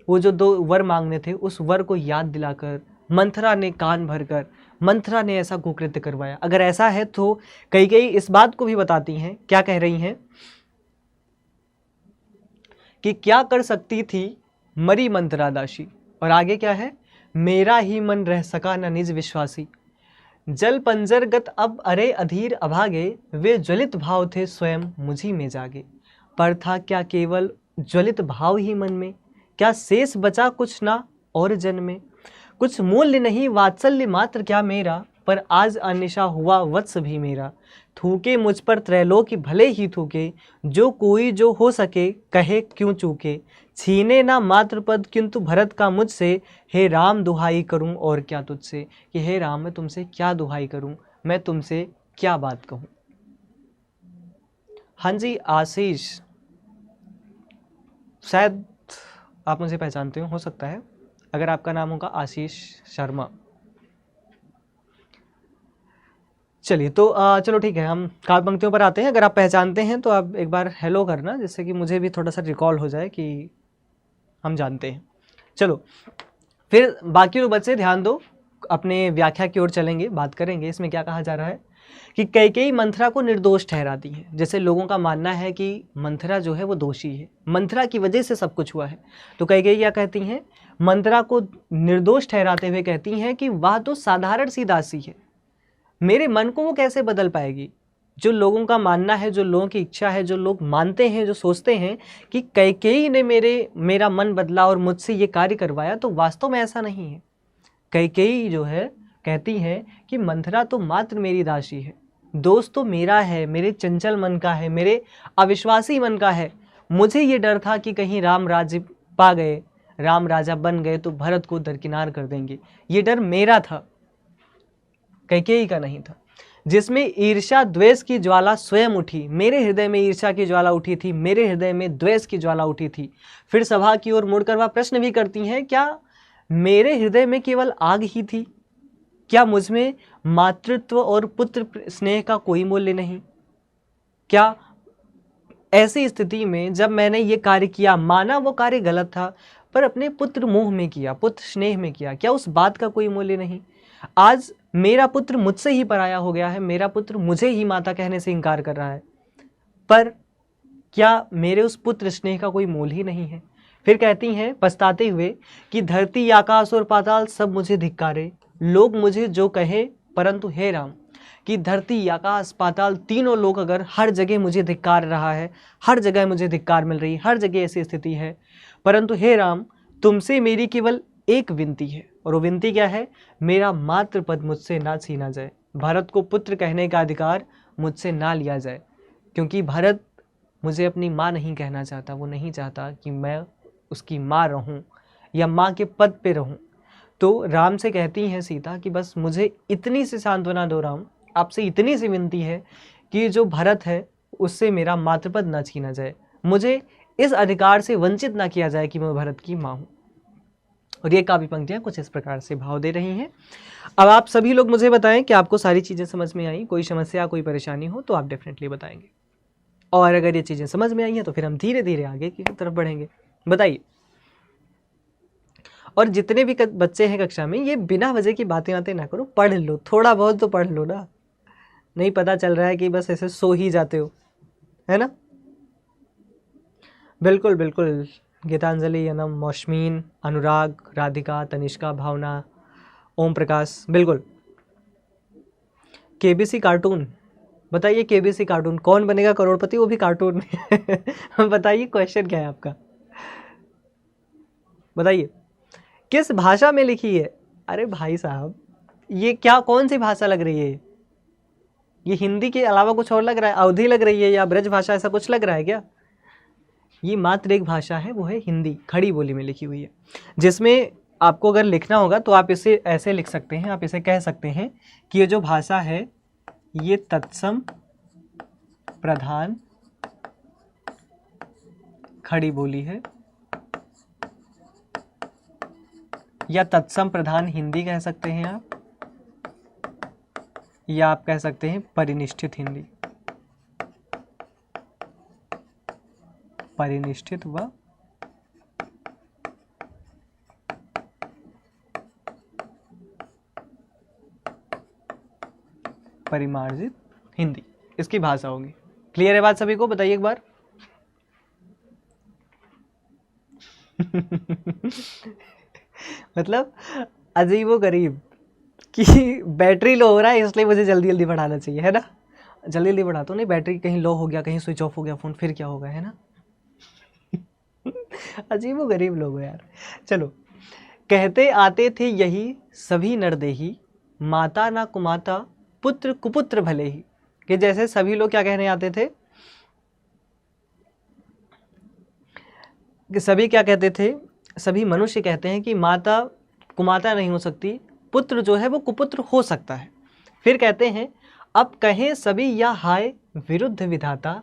वो जो 2 वर मांगने थे, उस वर को याद दिलाकर मंथरा ने कान भरकर, मंथरा ने ऐसा कुकृत्य करवाया। अगर ऐसा है तो कैकेयी इस बात को भी बताती हैं, क्या कह रही हैं कि क्या कर सकती थी मरी मंथरा दासी। और आगे क्या है, मेरा ही मन रह सका न निज विश्वासी, जल पंजरगत अब अरे अधीर अभागे, वे ज्वलित भाव थे स्वयं मुझी में जागे। पर था क्या केवल ज्वलित भाव ही मन में, क्या शेष बचा कुछ ना और जन में। कुछ मूल्य नहीं वात्सल्य मात्र क्या मेरा, पर आज अनिशा हुआ वत्स भी मेरा। थूके मुझ पर त्रैलोकी भले ही थूके, जो कोई जो हो सके कहे क्यों चूके। छीने ना मात्र पद किंतु भरत का मुझसे, हे राम दुहाई करूं और क्या तुझसे। कि हे राम मैं तुमसे क्या दुहाई करूं, मैं तुमसे क्या बात कहूं। हाँ जी, आशीष, शायद आप मुझे पहचानते हो सकता है, अगर आपका नाम होगा आशीष शर्मा। चलिए तो चलो ठीक है, हम काव्य पंक्तियों पर आते हैं। अगर आप पहचानते हैं तो आप एक बार हेलो करना, जिससे कि मुझे भी थोड़ा सा रिकॉल हो जाए कि हम जानते हैं। चलो फिर बाकी लोग बच्चे ध्यान दो, अपने व्याख्या की ओर चलेंगे, बात करेंगे। इसमें क्या कहा जा रहा है कि कैकेयी मंथरा को निर्दोष ठहराती है। जैसे लोगों का मानना है कि मंथरा जो है वो दोषी है, मंथरा की वजह से सब कुछ हुआ है, तो कैकेयी क्या कहती हैं, मंथरा को निर्दोष ठहराते हुए कहती हैं कि वह तो साधारण सी दासी है, मेरे मन को वो कैसे बदल पाएगी। जो लोगों का मानना है, जो लोगों की इच्छा है, जो लोग मानते हैं, जो सोचते हैं कि कैकेयी ने मेरा मन बदला और मुझसे ये कार्य करवाया, तो वास्तव में ऐसा नहीं है। कैकेयी जो है कहती है कि मंथरा तो मात्र मेरी दासी है, दोस्त तो मेरा है, मेरे चंचल मन का है, मेरे अविश्वासी मन का है। मुझे ये डर था कि कहीं राम राज्य पा गए, राम राजा बन गए तो भरत को दरकिनार कर देंगे। ये डर मेरा था, कैकेयी का नहीं था। जिसमें ईर्ष्या द्वेष की ज्वाला स्वयं उठी, मेरे हृदय में ईर्ष्या की ज्वाला उठी थी, मेरे हृदय में द्वेष की ज्वाला उठी थी। फिर सभा की ओर मुड़कर वह प्रश्न भी करती हैं, क्या मेरे हृदय में केवल आग ही थी, क्या मुझमें मातृत्व और पुत्र स्नेह का कोई मूल्य नहीं। क्या ऐसी स्थिति में जब मैंने ये कार्य किया, माना वो कार्य गलत था, पर अपने पुत्र मोह में किया, पुत्र स्नेह में किया, क्या उस बात का कोई मूल्य नहीं। आज मेरा पुत्र मुझसे ही पराया हो गया है, मेरा पुत्र मुझे ही माता कहने से इनकार कर रहा है, पर क्या मेरे उस पुत्र स्नेह का कोई मोल ही नहीं है। फिर कहती हैं पछताते हुए कि धरती आकाश और पाताल सब मुझे धिक्कारे, लोग मुझे जो कहे, परंतु हे राम, कि धरती आकाश पाताल तीनों लोग अगर हर जगह मुझे धिक्कार रहा है, हर जगह मुझे धिक्कार मिल रही है, हर जगह ऐसी स्थिति है, परंतु हे राम तुमसे मेरी केवल एक विनती है, और वो विनती क्या है, मेरा मात्र पद मुझसे ना छीना जाए, भरत को पुत्र कहने का अधिकार मुझसे ना लिया जाए, क्योंकि भरत मुझे अपनी माँ नहीं कहना चाहता, वो नहीं चाहता कि मैं उसकी माँ रहूं या माँ के पद पे रहूं। तो राम से कहती हैं सीता कि बस मुझे इतनी सी सांत्वना दो राम, आपसे इतनी सी विनती है कि जो भरत है उससे मेरा मातृपद न छीना जाए, मुझे इस अधिकार से वंचित ना किया जाए कि मैं भरत की माँ हूँ। और ये काव्य पंक्तियाँ कुछ इस प्रकार से भाव दे रही हैं। अब आप सभी लोग मुझे बताएं कि आपको सारी चीज़ें समझ में आई, कोई समस्या कोई परेशानी हो तो आप डेफिनेटली बताएंगे, और अगर ये चीज़ें समझ में आई हैं तो फिर हम धीरे धीरे आगे की तरफ बढ़ेंगे। बताइए। और जितने भी बच्चे हैं कक्षा में, ये बिना वजह की बातें ना करो, पढ़ लो, थोड़ा बहुत तो पढ़ लो ना, नहीं पता चल रहा है कि बस ऐसे सो ही जाते हो, है ना। बिल्कुल बिल्कुल, गीतांजलि, अनम, मौशमीन, अनुराग, राधिका, तनिष्का, भावना, ओम प्रकाश, बिल्कुल। केबीसी कार्टून, बताइए केबीसी कार्टून कौन बनेगा करोड़पति, वो भी कार्टून में बताइए क्वेश्चन क्या है आपका, बताइए किस भाषा में लिखी है। अरे भाई साहब, ये क्या कौन सी भाषा लग रही है, ये हिंदी के अलावा कुछ और लग रहा है, अवधी लग रही है या ब्रज भाषा, ऐसा कुछ लग रहा है क्या। ये मात्र एक भाषा है, वो है हिंदी, खड़ी बोली में लिखी हुई है, जिसमें आपको अगर लिखना होगा तो आप इसे ऐसे लिख सकते हैं, आप इसे कह सकते हैं कि ये जो भाषा है ये तत्सम प्रधान खड़ी बोली है, या तत्सम प्रधान हिंदी कह सकते हैं आप, या आप कह सकते हैं परिनिष्ठित हिंदी, परिनिष्ठित व परिमार्जित हिंदी, इसकी भाषा होगी। क्लियर है बात सभी को, बताइए एक बार। मतलब अजीबो गरीब कि बैटरी लो हो रहा है इसलिए मुझे जल्दी जल्दी बढ़ाना चाहिए, है ना। जल्दी जल्दी बढ़ाता हूँ, नहीं बैटरी कहीं लो हो गया, कहीं स्विच ऑफ हो गया फ़ोन, फिर क्या होगा, है ना। अजीबो गरीब लोग हो यार। चलो, कहते आते थे यही सभी नरदेही, माता ना कुमाता पुत्र कुपुत्र भले ही। कि जैसे सभी लोग क्या कहने आते थे, कि सभी क्या कहते थे, सभी मनुष्य कहते हैं कि माता कुमाता नहीं हो सकती, पुत्र जो है वो कुपुत्र हो सकता है। फिर कहते हैं अब कहें सभी या हाय विरुद्ध विधाता,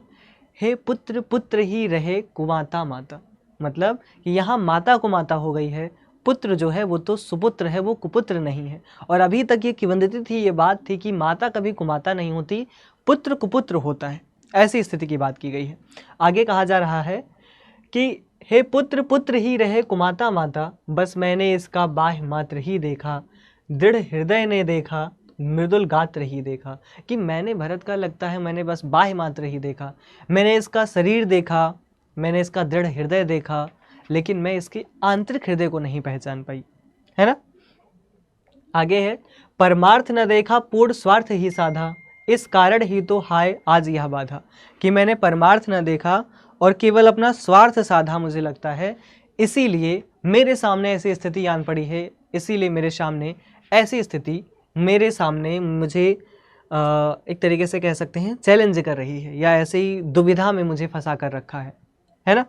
हे पुत्र पुत्र ही रहे कुमाता माता। मतलब कि यहाँ माता कुमाता हो गई है, पुत्र जो है वो तो सुपुत्र है, वो कुपुत्र नहीं है। और अभी तक ये किंवदंती थी, ये बात थी कि माता कभी कुमाता नहीं होती, पुत्र कुपुत्र होता है, ऐसी स्थिति की बात की गई है। आगे कहा जा रहा है कि हे पुत्र पुत्र ही रहे कुमाता माता, बस मैंने इसका बाह्य मात्र ही देखा, दृढ़ हृदय ने देखा, मृदुल गात्र ही देखा। कि मैंने भरत का लगता है मैंने बस बाह्य मात्र ही देखा, मैंने इसका शरीर देखा, मैंने इसका दृढ़ हृदय देखा, लेकिन मैं इसके आंतरिक हृदय को नहीं पहचान पाई, है ना। आगे है परमार्थ न देखा पूर्ण स्वार्थ ही साधा, इस कारण ही तो हाय आज यह बाधा। कि मैंने परमार्थ न देखा और केवल अपना स्वार्थ साधा, मुझे लगता है इसीलिए मेरे सामने ऐसी स्थिति आन पड़ी है, इसीलिए मेरे सामने ऐसी स्थिति मेरे सामने मुझे एक तरीके से कह सकते हैं चैलेंज कर रही है, या ऐसे ही दुविधा में मुझे फंसा कर रखा है ना।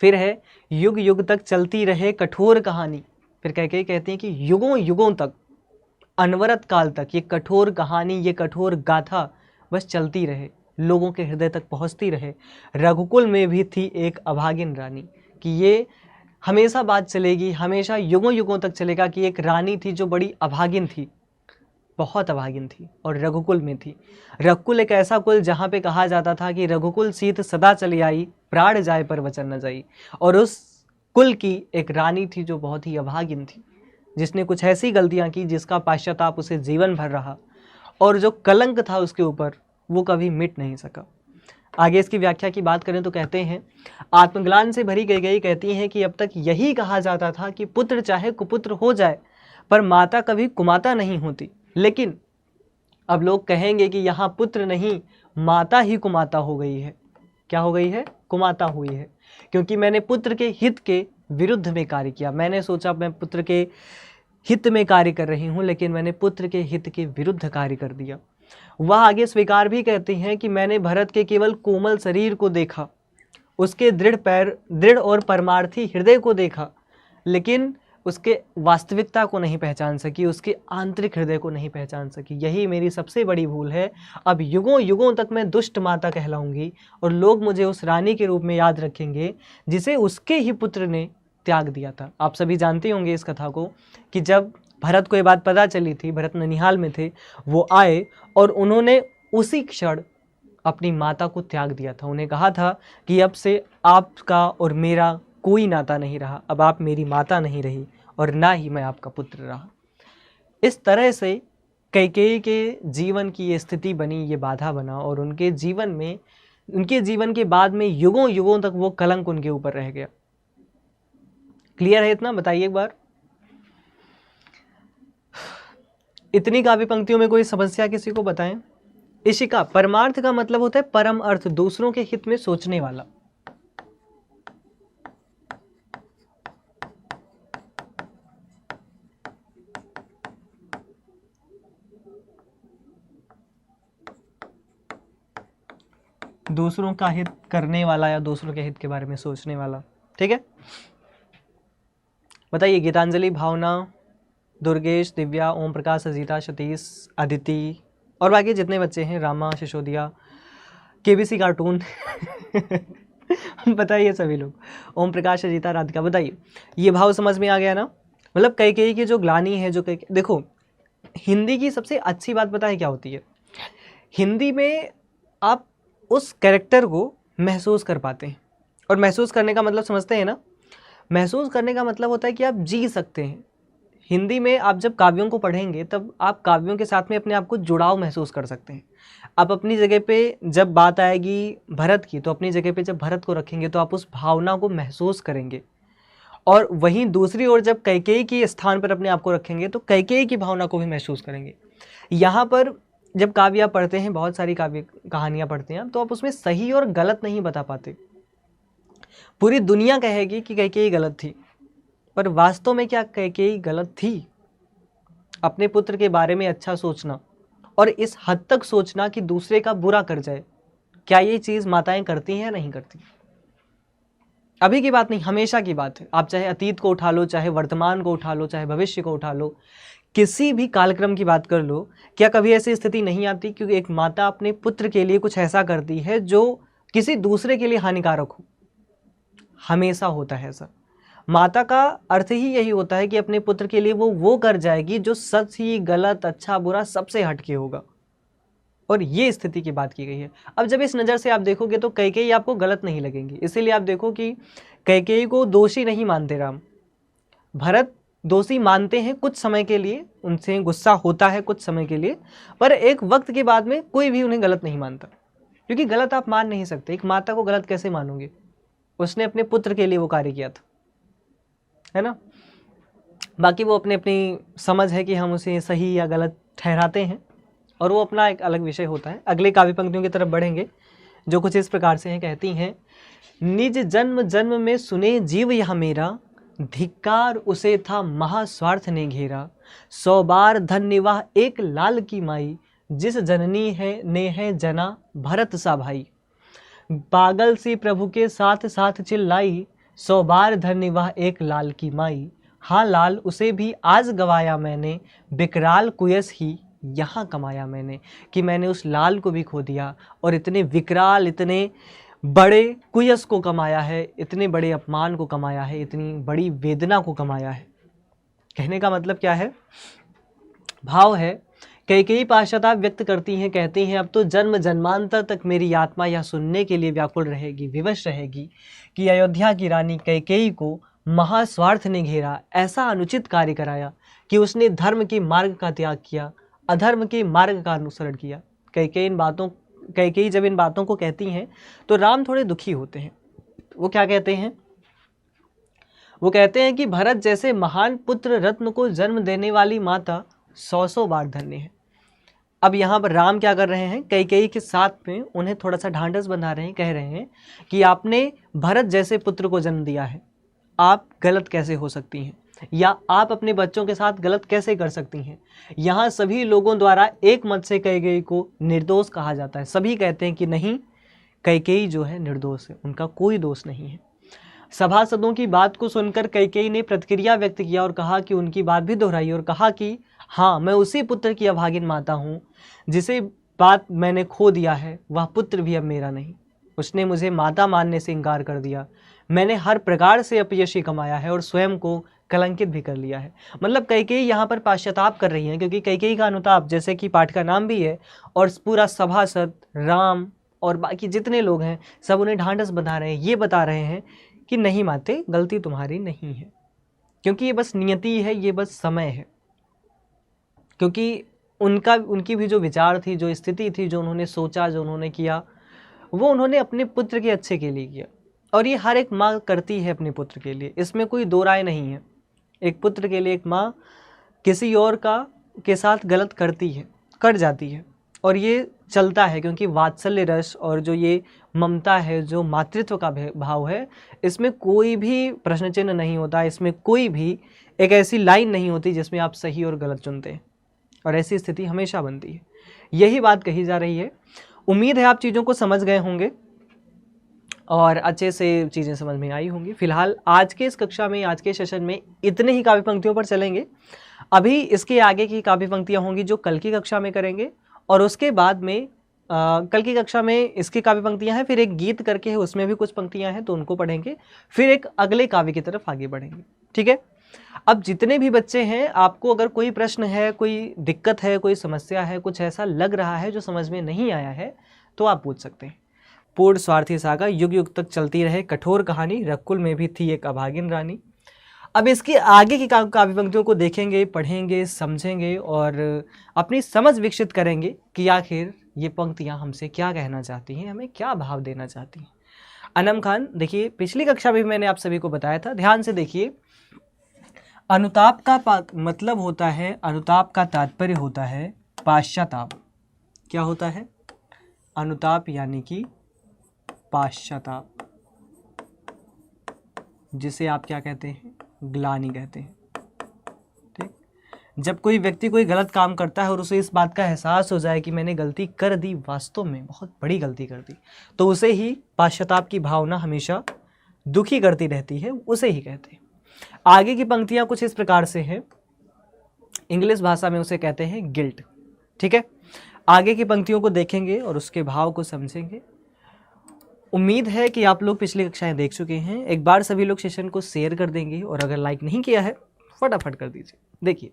फिर है युग युग तक चलती रहे कठोर कहानी। फिर कहते हैं कि युगों युगों तक, अनवरत काल तक ये कठोर कहानी, ये कठोर गाथा बस चलती रहे, लोगों के हृदय तक पहुंचती रहे। रघुकुल में भी थी एक अभागिन रानी, कि ये हमेशा बात चलेगी, हमेशा युगों युगों तक चलेगा कि एक रानी थी जो बड़ी अभागिन थी, बहुत अभागिन थी, और रघुकुल में थी। रघुकुल एक ऐसा कुल जहाँ पे कहा जाता था कि रघुकुल सीत सदा चली आई, प्राण जाए पर वचन न जाई। और उस कुल की एक रानी थी जो बहुत ही अभागिन थी, जिसने कुछ ऐसी गलतियाँ की जिसका पश्चाताप उसे जीवन भर रहा, और जो कलंक था उसके ऊपर वो कभी मिट नहीं सका। आगे इसकी व्याख्या की बात करें तो कहते हैं आत्मग्लान से भरी गई कहती हैं कि अब तक यही कहा जाता था कि पुत्र चाहे कुपुत्र हो जाए पर माता कभी कुमाता नहीं होती, लेकिन अब लोग कहेंगे कि यहाँ पुत्र नहीं माता ही कुमाता हो गई है। क्या हो गई है? कुमाता हुई है, क्योंकि मैंने पुत्र के हित के विरुद्ध में कार्य किया। मैंने सोचा मैं पुत्र के हित में कार्य कर रही हूँ, लेकिन मैंने पुत्र के हित के विरुद्ध कार्य कर दिया। वह आगे स्वीकार भी कहती हैं कि मैंने भरत के केवल कोमल शरीर को देखा, उसके दृढ़ और परमार्थी हृदय को देखा, लेकिन उसके वास्तविकता को नहीं पहचान सकी, उसके आंतरिक हृदय को नहीं पहचान सकी। यही मेरी सबसे बड़ी भूल है। अब युगों युगों तक मैं दुष्ट माता कहलाऊंगी और लोग मुझे उस रानी के रूप में याद रखेंगे जिसे उसके ही पुत्र ने त्याग दिया था। आप सभी जानते होंगे इस कथा को कि जब भरत को ये बात पता चली थी, भरत ननिहाल में थे, वो आए और उन्होंने उसी क्षण अपनी माता को त्याग दिया था। उन्हें कहा था कि अब से आपका और मेरा कोई नाता नहीं रहा, अब आप मेरी माता नहीं रही और ना ही मैं आपका पुत्र रहा। इस तरह से कैकेयी के जीवन की ये स्थिति बनी, ये बाधा बना और उनके जीवन में, उनके जीवन के बाद में युगों युगों तक वो कलंक उनके ऊपर रह गया। क्लियर है इतना? बताइए एक बार। इतनी काव्य पंक्तियों में कोई समस्या किसी को बताएं। इशिका, परमार्थ का मतलब होता है परम अर्थ, दूसरों के हित में सोचने वाला। दूसरों का हित करने वाला या दूसरों के हित के बारे में सोचने वाला। ठीक है, बताइए। गीतांजलि, भावना, दुर्गेश, दिव्या, ओम प्रकाश, अजीता, सतीश, अदिति और बाकी जितने बच्चे हैं, रामा, सिसोदिया, केबीसी कार्टून बताइए सभी लोग। ओम प्रकाश, अजीता, राधिका, बताइए ये भाव समझ में आ गया ना? मतलब कैकेयी की जो ग्लानि है, जो देखो हिंदी की सबसे अच्छी बात पता है क्या होती है? हिंदी में आप उस कैरेक्टर को महसूस कर पाते हैं। और महसूस करने का मतलब समझते हैं ना? महसूस करने का मतलब होता है कि आप जी सकते हैं। हिंदी में आप जब काव्यों को पढ़ेंगे तब आप काव्यों के साथ में अपने आप को जुड़ाव महसूस कर सकते हैं। आप अपनी जगह पे जब बात आएगी भरत की, तो अपनी जगह पे जब भरत को रखेंगे तो आप उस भावना को महसूस करेंगे। और वहीं दूसरी ओर जब कैकेयी के स्थान पर अपने आप को रखेंगे तो कैकेयी की भावना को भी महसूस करेंगे। यहाँ पर जब काव्य आप पढ़ते हैं, बहुत सारी काव्य कहानियाँ पढ़ते हैं, तो आप उसमें सही और गलत नहीं बता पाते। पूरी दुनिया कहेगी कि कैकेयी गलत थी, पर वास्तव में क्या कैकेयी गलत थी? अपने पुत्र के बारे में अच्छा सोचना और इस हद तक सोचना कि दूसरे का बुरा कर जाए, क्या ये चीज़ माताएं करती हैं या नहीं करती? अभी की बात नहीं, हमेशा की बात है। आप चाहे अतीत को उठा लो, चाहे वर्तमान को उठा लो, चाहे भविष्य को उठा लो, किसी भी कालक्रम की बात कर लो, क्या कभी ऐसी स्थिति नहीं आती क्योंकि एक माता अपने पुत्र के लिए कुछ ऐसा करती है जो किसी दूसरे के लिए हानिकारक हो? हमेशा होता है ऐसा। माता का अर्थ ही यही होता है कि अपने पुत्र के लिए वो कर जाएगी जो सही, गलत, अच्छा, बुरा सबसे हटके होगा। और ये स्थिति की बात की गई है। अब जब इस नज़र से आप देखोगे तो कैकेयी आपको गलत नहीं लगेंगी। इसीलिए आप देखो कि कैकेयी को दोषी नहीं मानते राम। भरत दोषी मानते हैं कुछ समय के लिए, उनसे गुस्सा होता है कुछ समय के लिए, पर एक वक्त के बाद में कोई भी उन्हें गलत नहीं मानता, क्योंकि गलत आप मान नहीं सकते। एक माता को गलत कैसे मानोगे? उसने अपने पुत्र के लिए वो कार्य किया था, है ना? बाकी वो अपनी अपनी समझ है कि हम उसे सही या गलत ठहराते हैं, और वो अपना एक अलग विषय होता है। अगले काव्य पंक्तियों की तरफ बढ़ेंगे जो कुछ इस प्रकार से हैं। कहती हैं, निज जन्म जन्म में सुने जीव यह मेरा, धिक्कार उसे था महास्वार्थ ने घेरा। 100 बार धन्यवाह एक लाल की माई, जिस जननी है ने है जना भरत सा भाई। पागल सी प्रभु के साथ साथ चिल्लाई, 100 बार धन्यवाह एक लाल की माई। हाँ लाल उसे भी आज गवाया मैंने, विकराल कुयस ही यहाँ कमाया मैंने। कि मैंने उस लाल को भी खो दिया और इतने विकराल, इतने बड़े कुयस को कमाया है, इतने बड़े अपमान को कमाया है, इतनी बड़ी वेदना को कमाया है। कहने का मतलब क्या है? भाव है, कैकेयी पश्चाताप व्यक्त करती हैं, कहती हैं अब तो जन्म जन्मांतर तक मेरी आत्मा यह सुनने के लिए व्याकुल रहेगी, विवश रहेगी कि अयोध्या की रानी कैकेयी को महास्वार्थ ने घेरा, ऐसा अनुचित कार्य कराया कि उसने धर्म के मार्ग का त्याग किया, अधर्म के मार्ग का अनुसरण किया। कैकेयी जब इन बातों को कहती हैं तो राम थोड़े दुखी होते हैं। वो क्या कहते हैं? वो कहते हैं कि भरत जैसे महान पुत्र रत्न को जन्म देने वाली माता 100 बार धन्य है। अब यहाँ पर राम क्या कर रहे हैं? कैकेयी के साथ में उन्हें थोड़ा सा ढांढस बंधा रहे हैं, कह रहे हैं कि आपने भरत जैसे पुत्र को जन्म दिया है, आप गलत कैसे हो सकती हैं, या आप अपने बच्चों के साथ गलत कैसे कर सकती हैं। यहाँ सभी लोगों द्वारा एक मत से कैकेयी को निर्दोष कहा जाता है। सभी कहते हैं कि नहीं, कैकेयी जो है निर्दोष है, उनका कोई दोष नहीं है। सभासदों की बात को सुनकर कैकेयी ने प्रतिक्रिया व्यक्त किया और कहा कि उनकी बात भी दोहराई और कहा कि हाँ, मैं उसी पुत्र की अभागिन माता हूँ जिसे बात मैंने खो दिया है, वह पुत्र भी अब मेरा नहीं। उसने मुझे माता मानने से इनकार कर दिया। मैंने हर प्रकार से अपयश ही कमाया है और स्वयं को कलंकित भी कर लिया है। मतलब कैकेयी यहाँ पर पश्चाताप कर रही हैं, क्योंकि कैकेयी का अनुताप, जैसे कि पाठ का नाम भी है, और पूरा सभासद राम और बाकी जितने लोग हैं सब उन्हें ढांढस बता रहे हैं, ये बता रहे हैं कि नहीं माते, गलती तुम्हारी नहीं है, क्योंकि ये बस नियति है, ये बस समय है। क्योंकि उनकी भी जो विचार थी, जो स्थिति थी, जो उन्होंने सोचा, जो उन्होंने किया, वो उन्होंने अपने पुत्र के अच्छे के लिए किया। और ये हर एक माँ करती है अपने पुत्र के लिए, इसमें कोई दो राय नहीं है। एक पुत्र के लिए एक माँ किसी और के साथ गलत करती है, कर जाती है, और ये चलता है, क्योंकि वात्सल्य रस और जो ये ममता है, जो मातृत्व का भाव है, इसमें कोई भी प्रश्न चिन्ह नहीं होता, इसमें कोई भी एक ऐसी लाइन नहीं होती जिसमें आप सही और गलत चुनते हैं, और ऐसी स्थिति हमेशा बनती है। यही बात कही जा रही है। उम्मीद है आप चीज़ों को समझ गए होंगे और अच्छे से चीज़ें समझ में आई होंगी। फिलहाल आज के इस कक्षा में, आज के सेशन में इतने ही काव्य पंक्तियों पर चलेंगे। अभी इसके आगे की काव्य पंक्तियाँ होंगी जो कल की कक्षा में करेंगे, और उसके बाद में कल की कक्षा में इसकी काव्य पंक्तियाँ हैं, फिर एक गीत करके है, उसमें भी कुछ पंक्तियाँ हैं तो उनको पढ़ेंगे, फिर एक अगले काव्य की तरफ आगे बढ़ेंगे। ठीक है। अब जितने भी बच्चे हैं, आपको अगर कोई प्रश्न है, कोई दिक्कत है, कोई समस्या है, कुछ ऐसा लग रहा है जो समझ में नहीं आया है, तो आप पूछ सकते हैं। पूर्ण स्वार्थी सागा युग युग तक चलती रहे कठोर कहानी, रकुल में भी थी एक अभागिन रानी। अब इसके आगे की काव्य पंक्तियों को देखेंगे, पढ़ेंगे, समझेंगे और अपनी समझ विकसित करेंगे कि आखिर ये पंक्तियाँ हमसे क्या कहना चाहती हैं, हमें क्या भाव देना चाहती हैं। अनम खान, देखिए पिछली कक्षा में मैंने आप सभी को बताया था, ध्यान से देखिए। अनुताप का मतलब होता है, अनुताप का तात्पर्य होता है पाश्चाताप। क्या होता है? अनुताप यानी कि पाश्चाताप, जिसे आप क्या कहते हैं? ग्लानि कहते हैं। ठीक। जब कोई व्यक्ति कोई गलत काम करता है और उसे इस बात का एहसास हो जाए कि मैंने गलती कर दी, वास्तव में बहुत बड़ी गलती कर दी, तो उसे ही पाश्चाताप की भावना हमेशा दुखी करती रहती है, उसे ही कहते हैं। आगे की पंक्तियां कुछ इस प्रकार से हैं, इंग्लिश भाषा में उसे कहते हैं गिल्ट। ठीक है। आगे की पंक्तियों को देखेंगे और उसके भाव को समझेंगे। उम्मीद है कि आप लोग पिछली कक्षाएं देख चुके हैं। एक बार सभी लोग सेशन को शेयर कर देंगे, और अगर लाइक नहीं किया है फटाफट कर दीजिए। देखिए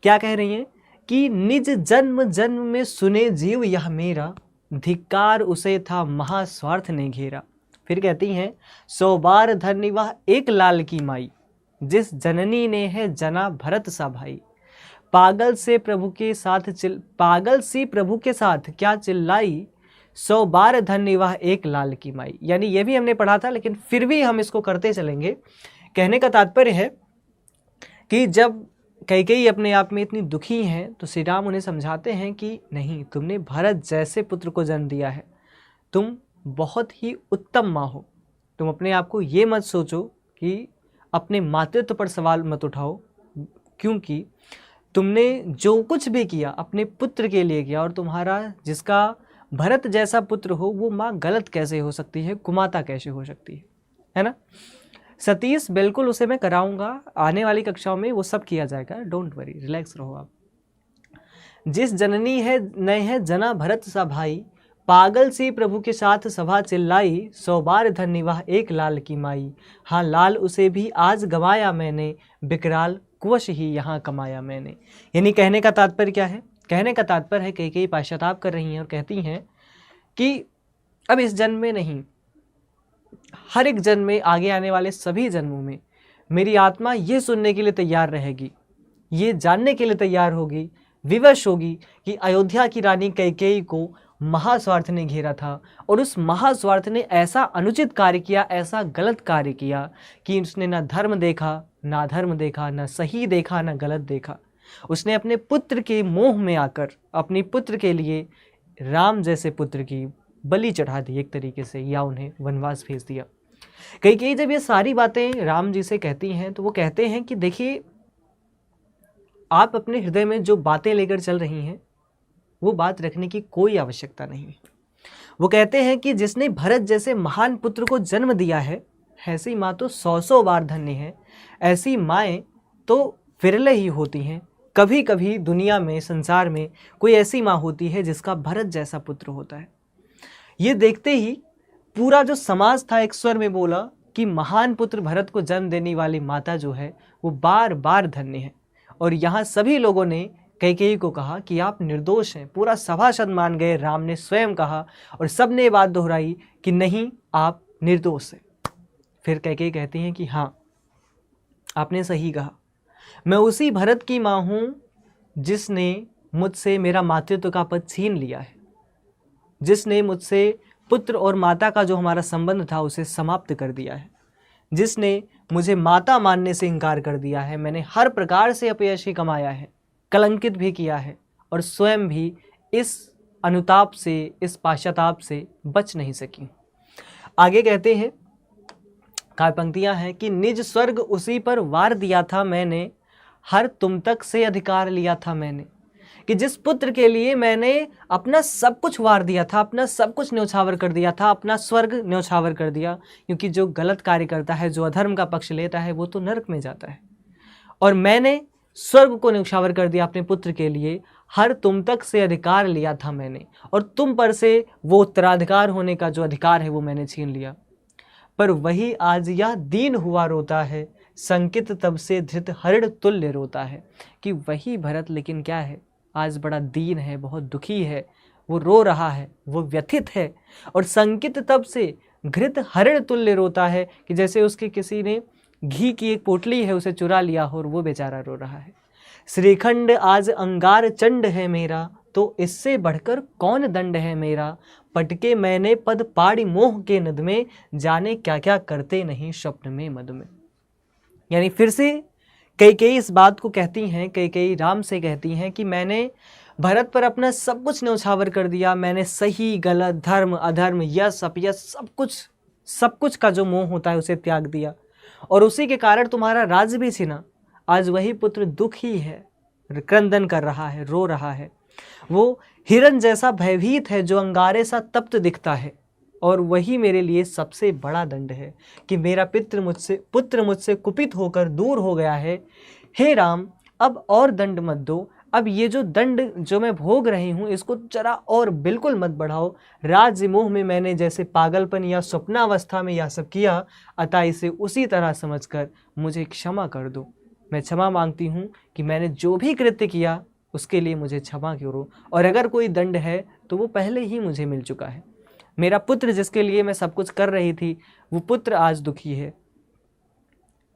क्या कह रही हैं कि निज जन्म जन्म में सुने जीव यह मेरा, धिक्कार उसे था महास्वार्थ ने घेरा। फिर कहती हैं 100 बार धन्य वह एक लाल की माई, जिस जननी ने है जना भरत सा भाई। पागल सी प्रभु के साथ क्या चिल्लाई, 100 बार धन्य वह एक लाल की माई। यानी ये भी हमने पढ़ा था, लेकिन फिर भी हम इसको करते चलेंगे। कहने का तात्पर्य है कि जब कैकेयी अपने आप में इतनी दुखी हैं, तो श्री राम उन्हें समझाते हैं कि नहीं, तुमने भरत जैसे पुत्र को जन्म दिया है, तुम बहुत ही उत्तम माँ हो। तुम अपने आप को ये मत सोचो कि अपने मातृत्व पर सवाल मत उठाओ, क्योंकि तुमने जो कुछ भी किया अपने पुत्र के लिए किया, और तुम्हारा जिसका भरत जैसा पुत्र हो वो माँ गलत कैसे हो सकती है, कुमाता कैसे हो सकती है ना। सतीश, बिल्कुल उसे मैं कराऊंगा, आने वाली कक्षाओं में वो सब किया जाएगा, डोंट वरी, रिलैक्स रहो आप। जिस जननी है नए है जना भरत सा भाई, पागल सी प्रभु के साथ सभा चिल्लाई, 100 बार धन्य वह एक लाल की माई। हाँ, लाल उसे भी आज गवाया मैंने, बिकराल कुवश ही यहाँ कमाया मैंने। यानी कहने का तात्पर्य क्या है? कहने का तात्पर्य है कई पश्चाताप कर रही हैं और कहती हैं कि अब इस जन्म में नहीं, हर एक जन्म में, आगे आने वाले सभी जन्मों में मेरी आत्मा ये सुनने के लिए तैयार रहेगी, ये जानने के लिए तैयार होगी, विवश होगी कि अयोध्या की रानी कैकेयी को महास्वार्थ ने घेरा था, और उस महास्वार्थ ने ऐसा अनुचित कार्य किया, ऐसा गलत कार्य किया कि उसने ना धर्म देखा, ना अधर्म देखा, ना सही देखा, ना गलत देखा। उसने अपने पुत्र के मोह में आकर अपने पुत्र के लिए राम जैसे पुत्र की बलि चढ़ा दी एक तरीके से, या उन्हें वनवास भेज दिया। कई जब ये सारी बातें राम जी से कहती हैं, तो वो कहते हैं कि देखिए, आप अपने हृदय में जो बातें लेकर चल रही हैं वो बात रखने की कोई आवश्यकता नहीं है। वो कहते हैं कि जिसने भरत जैसे महान पुत्र को जन्म दिया है ऐसी माँ तो 100 बार धन्य है। ऐसी माएँ तो विरले ही होती हैं। कभी कभी दुनिया में, संसार में कोई ऐसी माँ होती है जिसका भरत जैसा पुत्र होता है। ये देखते ही पूरा जो समाज था एक स्वर में बोला कि महान पुत्र भरत को जन्म देने वाली माता जो है वो बार बार धन्य है। और यहाँ सभी लोगों ने कैकेयी को कहा कि आप निर्दोष हैं। पूरा सभासद मान गए, राम ने स्वयं कहा और सब ने बात दोहराई कि नहीं, आप निर्दोष हैं। फिर कैकेयी कहती हैं कि हाँ, आपने सही कहा, मैं उसी भरत की माँ हूँ जिसने मुझसे मेरा मातृत्व का पद छीन लिया है, जिसने मुझसे पुत्र और माता का जो हमारा संबंध था उसे समाप्त कर दिया है, जिसने मुझे माता मानने से इनकार कर दिया है। मैंने हर प्रकार से अपयश ही कमाया है, कलंकित भी किया है और स्वयं भी इस अनुताप से, इस पाश्चाताप से बच नहीं सकी। आगे कहते हैं, काव्य पंक्तियां हैं कि निज स्वर्ग उसी पर वार दिया था मैंने, हर तुम तक से अधिकार लिया था मैंने। कि जिस पुत्र के लिए मैंने अपना सब कुछ वार दिया था, अपना सब कुछ न्यौछावर कर दिया था, अपना स्वर्ग न्यौछावर कर दिया, क्योंकि जो गलत कार्य करता है, जो अधर्म का पक्ष लेता है, वो तो नरक में जाता है। और मैंने स्वर्ग को न्यौछावर कर दिया अपने पुत्र के लिए, हर तुम तक से अधिकार लिया था मैंने, और तुम पर से वो उत्तराधिकार होने का जो अधिकार है वो मैंने छीन लिया। पर वही आज यह दीन हुआ रोता है, संकित तब से धृत हरिण तुल्य रोता है। कि वही भरत लेकिन क्या है, आज बड़ा दीन है, बहुत दुखी है, वो रो रहा है, वो व्यथित है। और संकित तब से घृत हरिण तुल्य रोता है, कि जैसे उसके किसी ने घी की एक पोटली है उसे चुरा लिया हो और वो बेचारा रो रहा है। श्रीखंड आज अंगार चंड है मेरा, तो इससे बढ़कर कौन दंड है मेरा। पटके मैंने पद पाड़ी मोह के नद में, जाने क्या क्या करते नहीं स्वप्न में मद में। यानी फिर से कैकेयी इस बात को कहती हैं, कैकेयी राम से कहती हैं कि मैंने भरत पर अपना सब कुछ न्यौछावर कर दिया। मैंने सही गलत, धर्म अधर्म, यश अपयश, सब कुछ का जो मोह होता है उसे त्याग दिया, और उसी के कारण तुम्हारा राज्य भी छीना। आज वही पुत्र दुखी है, क्रंदन कर रहा है, रो रहा है। वो हिरण जैसा भयभीत है जो अंगारे सा तप्त दिखता है, और वही मेरे लिए सबसे बड़ा दंड है कि मेरा पुत्र मुझसे कुपित होकर दूर हो गया है। हे राम, अब और दंड मत दो। अब ये जो दंड जो मैं भोग रही हूँ इसको जरा और बिल्कुल मत बढ़ाओ। राज्य मोह में मैंने जैसे पागलपन या स्वप्नावस्था में यह सब किया, अतः इसे उसी तरह समझकर मुझे क्षमा कर दो। मैं क्षमा मांगती हूँ कि मैंने जो भी कृत्य किया उसके लिए मुझे क्षमा करो, और अगर कोई दंड है तो वो पहले ही मुझे मिल चुका है। मेरा पुत्र जिसके लिए मैं सब कुछ कर रही थी, वो पुत्र आज दुखी है।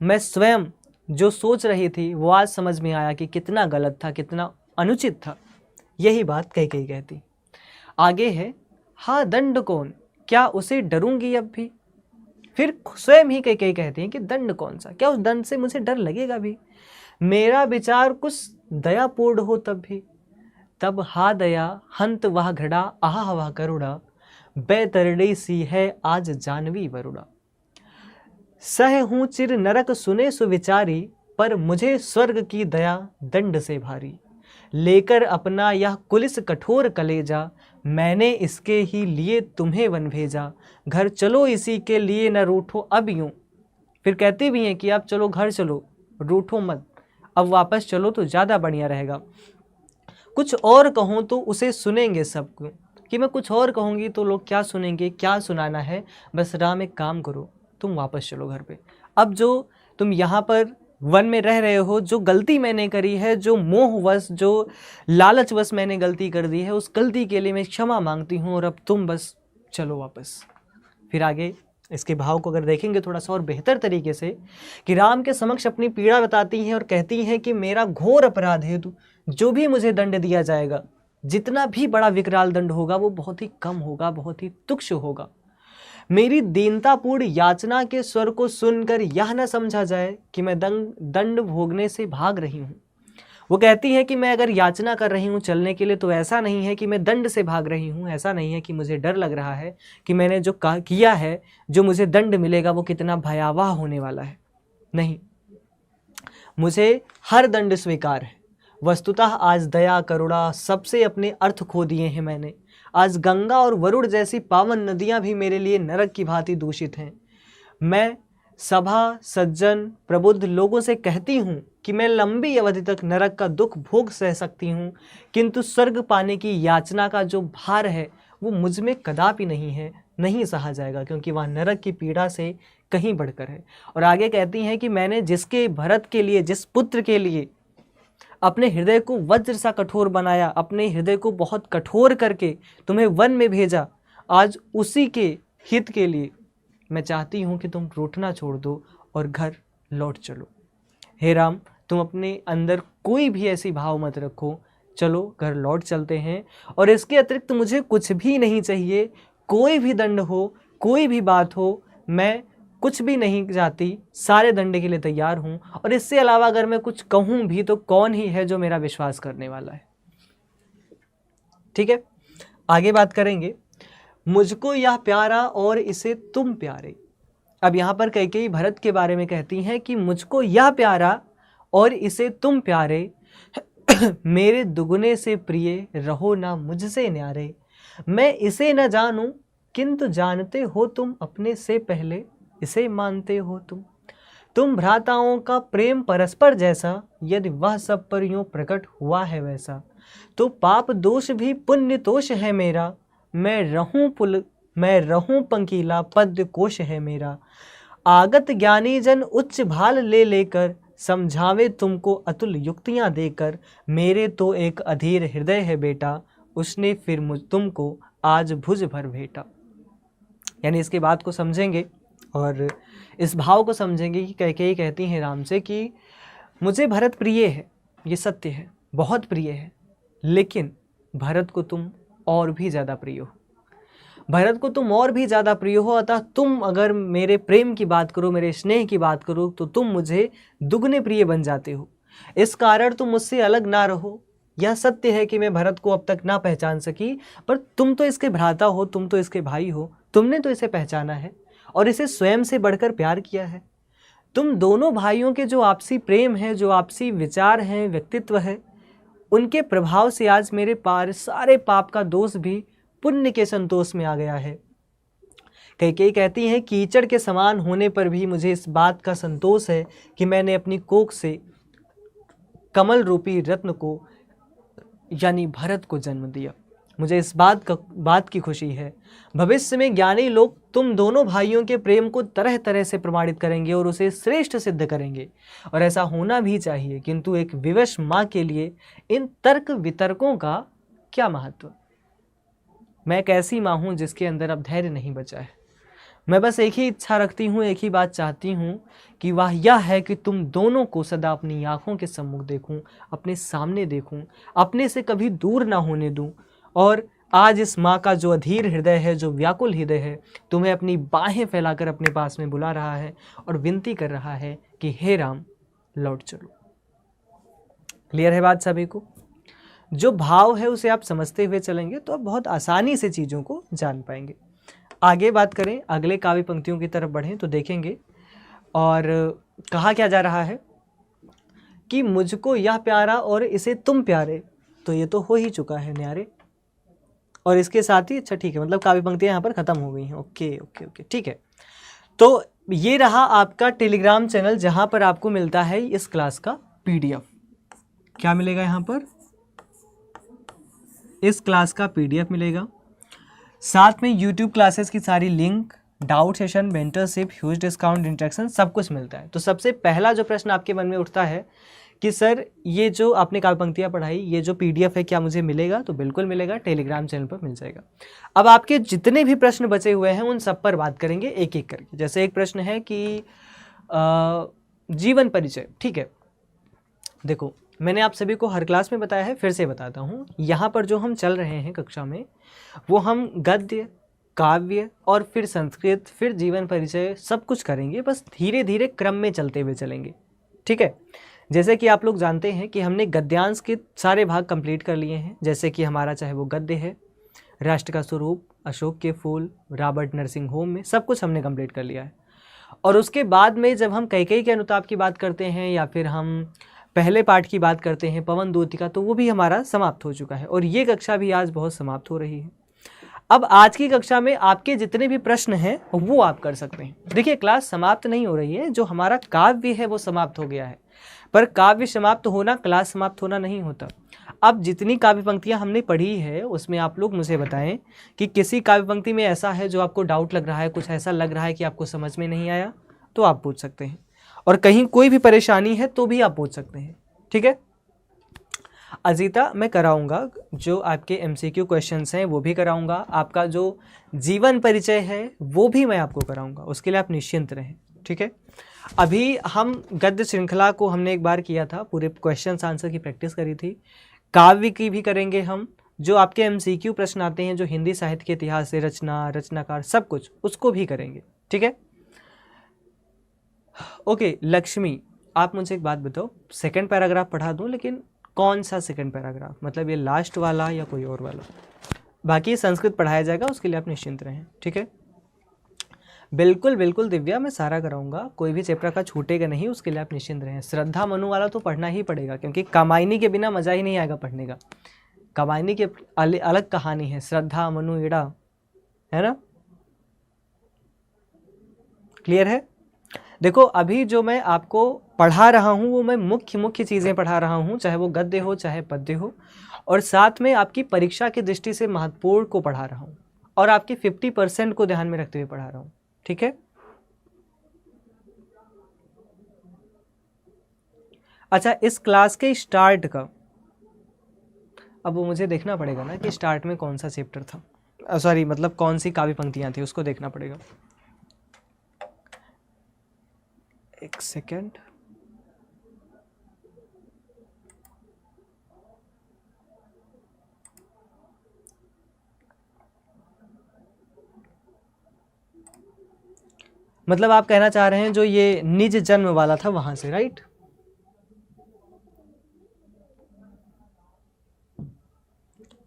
मैं स्वयं जो सोच रही थी वो आज समझ में आया कि कितना गलत था, कितना अनुचित था। यही बात कैकेयी कहती। आगे है, हाँ दंड कौन, क्या उसे डरूंगी अब भी। फिर स्वयं ही कैकेयी कहती हैं कि दंड कौन सा, क्या उस दंड से मुझे डर लगेगा भी। मेरा विचार कुछ दयापूर्ण हो तब भी, तब हा दया हंत वह घड़ा, आह वह करुणा, बैतरड़ी सी है आज जानवी वरुणा। सह हूँ चिर नरक सुने सुविचारी, पर मुझे स्वर्ग की दया दंड से भारी। लेकर अपना यह कुलिस कठोर कलेजा, मैंने इसके ही लिए तुम्हें वन भेजा। घर चलो इसी के लिए न रूठो अब यूं। फिर कहती भी हैं कि आप चलो घर चलो, रूठो मत, अब वापस चलो तो ज़्यादा बढ़िया रहेगा। कुछ और कहूँ तो उसे सुनेंगे सब क्यों, कि मैं कुछ और कहूँगी तो लोग क्या सुनेंगे, क्या सुनाना है। बस राम एक काम करो, तुम वापस चलो घर पे। अब जो तुम यहाँ पर वन में रह रहे हो, जो गलती मैंने करी है, जो मोहवश, जो लालचवश मैंने गलती कर दी है, उस गलती के लिए मैं क्षमा मांगती हूँ, और अब तुम बस चलो वापस। फिर आगे इसके भाव को अगर देखेंगे थोड़ा सा और बेहतर तरीके से, कि राम के समक्ष अपनी पीड़ा बताती हैं और कहती हैं कि मेरा घोर अपराध है, जो भी मुझे दंड दिया जाएगा, जितना भी बड़ा विकराल दंड होगा वो बहुत ही कम होगा, बहुत ही तुच्छ होगा। मेरी दीनतापूर्ण याचना के स्वर को सुनकर यह न समझा जाए कि मैं दंड भोगने से भाग रही हूँ। वो कहती है कि मैं अगर याचना कर रही हूँ चलने के लिए तो ऐसा नहीं है कि मैं दंड से भाग रही हूँ, ऐसा नहीं है कि मुझे डर लग रहा है कि मैंने जो किया है, जो मुझे दंड मिलेगा वो कितना भयावह होने वाला है। नहीं, मुझे हर दंड स्वीकार है। वस्तुतः आज दया करुणा सबसे अपने अर्थ खो दिए हैं मैंने। आज गंगा और वरुण जैसी पावन नदियां भी मेरे लिए नरक की भांति दूषित हैं। मैं सभा सज्जन प्रबुद्ध लोगों से कहती हूँ कि मैं लंबी अवधि तक नरक का दुख भोग सह सकती हूँ, किंतु स्वर्ग पाने की याचना का जो भार है वो मुझ में कदापि नहीं है, नहीं सहा जाएगा, क्योंकि वह नरक की पीड़ा से कहीं बढ़कर है। और आगे कहती हैं कि मैंने जिसके भरत के लिए, जिस पुत्र के लिए अपने हृदय को वज्र सा कठोर बनाया, अपने हृदय को बहुत कठोर करके तुम्हें वन में भेजा, आज उसी के हित के लिए मैं चाहती हूँ कि तुम रूठना छोड़ दो और घर लौट चलो। हे राम, तुम अपने अंदर कोई भी ऐसी भाव मत रखो, चलो घर लौट चलते हैं, और इसके अतिरिक्त मुझे कुछ भी नहीं चाहिए, कोई भी दंड हो, कोई भी बात हो, मैं कुछ भी नहीं चाहती, सारे दंड के लिए तैयार हूँ, और इससे अलावा अगर मैं कुछ कहूँ भी तो कौन ही है जो मेरा विश्वास करने वाला है। ठीक है, आगे बात करेंगे। मुझको यह प्यारा और इसे तुम प्यारे। अब यहाँ पर कैकेयी भरत के बारे में कहती हैं कि मुझको यह प्यारा और इसे तुम प्यारे, मेरे दुगुने से प्रिय रहो ना मुझसे न्यारे। मैं इसे न जानूं किंतु जानते हो तुम, अपने से पहले इसे मानते हो तुम भ्राताओं का प्रेम परस्पर जैसा, यदि वह सब पर यूं प्रकट हुआ है वैसा, तो पाप दोष भी पुण्य तोष है मेरा, मैं रहूं पंकीला पद्य कोश है मेरा। आगत ज्ञानी जन उच्च भाल ले लेकर, समझावे तुमको अतुल युक्तियां देकर, मेरे तो एक अधीर हृदय है बेटा, उसने फिर तुमको आज भुज भर भेटा। यानी इसके बात को समझेंगे और इस भाव को समझेंगे कि कैकेयी कहती हैं राम से कि मुझे भरत प्रिय है, ये सत्य है, बहुत प्रिय है, लेकिन भरत को तुम और भी ज़्यादा प्रिय हो, भरत को तुम और भी ज़्यादा प्रिय हो, अतः तुम अगर मेरे प्रेम की बात करो, मेरे स्नेह की बात करो, तो तुम मुझे दुगने प्रिय बन जाते हो। इस कारण तुम मुझसे अलग ना रहो। यह सत्य है कि मैं भरत को अब तक ना पहचान सकी, पर तुम तो इसके भ्राता हो, तुम तो इसके भाई हो, तुमने तो इसे पहचाना है और इसे स्वयं से बढ़कर प्यार किया है। तुम दोनों भाइयों के जो आपसी प्रेम है, जो आपसी विचार हैं, व्यक्तित्व है, उनके प्रभाव से आज मेरे पार सारे पाप का दोष भी पुण्य के संतोष में आ गया है। कैकेयी कहती हैं कीचड़ के समान होने पर भी मुझे इस बात का संतोष है कि मैंने अपनी कोख से कमल रूपी रत्न को यानी भरत को जन्म दिया। मुझे इस बात की खुशी है। भविष्य में ज्ञानी लोग तुम दोनों भाइयों के प्रेम को तरह तरह से प्रमाणित करेंगे और उसे श्रेष्ठ सिद्ध करेंगे, और ऐसा होना भी चाहिए, किंतु एक विवश माँ के लिए इन तर्क वितर्कों का क्या महत्व। मैं एक ऐसी माँ हूँ जिसके अंदर अब धैर्य नहीं बचा है। मैं बस एक ही इच्छा रखती हूँ, एक ही बात चाहती हूँ कि वह यह है कि तुम दोनों को सदा अपनी आँखों के सम्मुख देखूँ, अपने सामने देखूँ, अपने से कभी दूर ना होने दूँ। और आज इस माँ का जो अधीर हृदय है, जो व्याकुल हृदय है, तुम्हें अपनी बाहें फैलाकर अपने पास में बुला रहा है और विनती कर रहा है कि हे राम लौट चलो। क्लियर है बात सभी को? जो भाव है उसे आप समझते हुए चलेंगे तो आप बहुत आसानी से चीज़ों को जान पाएंगे। आगे बात करें, अगले काव्य पंक्तियों की तरफ बढ़ें तो देखेंगे, और कहा क्या जा रहा है कि मुझको यह प्यारा और इसे तुम प्यारे। तो ये तो हो ही चुका है न्यारे, और इसके साथ ही अच्छा ठीक है, मतलब काव्य पंक्तियाँ यहाँ पर ख़त्म हो गई हैं। ओके ओके ओके ठीक है। तो ये रहा आपका टेलीग्राम चैनल जहाँ पर आपको मिलता है इस क्लास का PDF। क्या मिलेगा यहाँ पर? इस क्लास का PDF मिलेगा, साथ में YouTube क्लासेस की सारी link, doubt session, mentorship, huge discount, interaction, सब कुछ मिलता है। तो सबसे पहला जो प्रश्न आपके मन में उठता है कि सर ये जो आपने काव्य पंक्तियाँ पढ़ाई, ये जो PDF है क्या मुझे मिलेगा? तो बिल्कुल मिलेगा, टेलीग्राम चैनल पर मिल जाएगा। अब आपके जितने भी प्रश्न बचे हुए हैं उन सब पर बात करेंगे एक एक करके। जैसे एक प्रश्न है कि जीवन परिचय, ठीक है। देखो मैंने आप सभी को हर क्लास में बताया है, फिर से बताता हूँ। यहाँ पर जो हम चल रहे हैं कक्षा में, वो हम गद्य, काव्य और फिर संस्कृत, फिर जीवन परिचय सब कुछ करेंगे, बस धीरे धीरे क्रम में चलते हुए चलेंगे, ठीक है। जैसे कि आप लोग जानते हैं कि हमने गद्यांश के सारे भाग कंप्लीट कर लिए हैं, जैसे कि हमारा चाहे वो गद्य है, राष्ट्र का स्वरूप, अशोक के फूल, रॉबर्ट नरसिंह होम में सब कुछ हमने कंप्लीट कर लिया है। और उसके बाद में जब हम कैकेयी के अनुताप की बात करते हैं या फिर हम पहले पाठ की बात करते हैं पवन दूती का, तो वो भी हमारा समाप्त हो चुका है, और ये कक्षा भी आज बहुत समाप्त हो रही है। अब आज की कक्षा में आपके जितने भी प्रश्न हैं वो आप कर सकते हैं। देखिए क्लास समाप्त नहीं हो रही है, जो हमारा काव्य है वो समाप्त हो गया है, पर काव्य समाप्त होना क्लास समाप्त होना नहीं होता। अब जितनी काव्य पंक्तियां हमने पढ़ी है उसमें आप लोग मुझे बताएं कि किसी काव्य पंक्ति में ऐसा है जो आपको डाउट लग रहा है, कुछ ऐसा लग रहा है कि आपको समझ में नहीं आया, तो आप पूछ सकते हैं। और कहीं कोई भी परेशानी है तो भी आप पूछ सकते हैं, ठीक है। अजीता, मैं कराऊंगा जो आपके MCQ क्वेश्चंस हैं वो भी कराऊंगा, आपका जो जीवन परिचय है वो भी मैं आपको कराऊंगा, उसके लिए आप निश्चिंत रहें, ठीक है। अभी हम गद्य श्रृंखला को हमने एक बार किया था, पूरे क्वेश्चंस आंसर की प्रैक्टिस करी थी। काव्य की भी करेंगे हम, जो आपके MCQ प्रश्न आते हैं जो हिंदी साहित्य के इतिहास से, रचना, रचनाकार, सब कुछ, उसको भी करेंगे, ठीक है। ओके लक्ष्मी, आप मुझे एक बात बताओ, सेकंड पैराग्राफ पढ़ा दूं, लेकिन कौन सा सेकंड पैराग्राफ, मतलब ये लास्ट वाला या कोई और वाला? बाकी संस्कृत पढ़ाया जाएगा, उसके लिए आप निश्चिंत रहें, ठीक है। बिल्कुल बिल्कुल दिव्या, मैं सारा कराऊंगा, कोई भी चैप्टर का छूटेगा नहीं, उसके लिए आप निश्चिंत रहें। श्रद्धा मनु वाला तो पढ़ना ही पड़ेगा, क्योंकि कामायनी के बिना मजा ही नहीं आएगा पढ़ने का। कामायनी की अलग कहानी है, श्रद्धा मनु ईड़ा, है ना, क्लियर है। देखो अभी जो मैं आपको पढ़ा रहा हूँ वो मैं मुख्य चीज़ें पढ़ा रहा हूँ, चाहे वो गद्य हो चाहे पद्य हो, और साथ में आपकी परीक्षा की दृष्टि से महत्वपूर्ण को पढ़ा रहा हूँ, और आपकी 50% को ध्यान में रखते हुए पढ़ा रहा हूँ, ठीक है। अच्छा, इस क्लास के स्टार्ट का अब वो मुझे देखना पड़ेगा ना कि स्टार्ट में कौन सा चैप्टर था, सॉरी मतलब कौन सी काव्य पंक्तियाँ थी, उसको देखना पड़ेगा। एक सेकेंड, मतलब आप कहना चाह रहे हैं जो ये निज जन्म वाला था वहां से, राइट।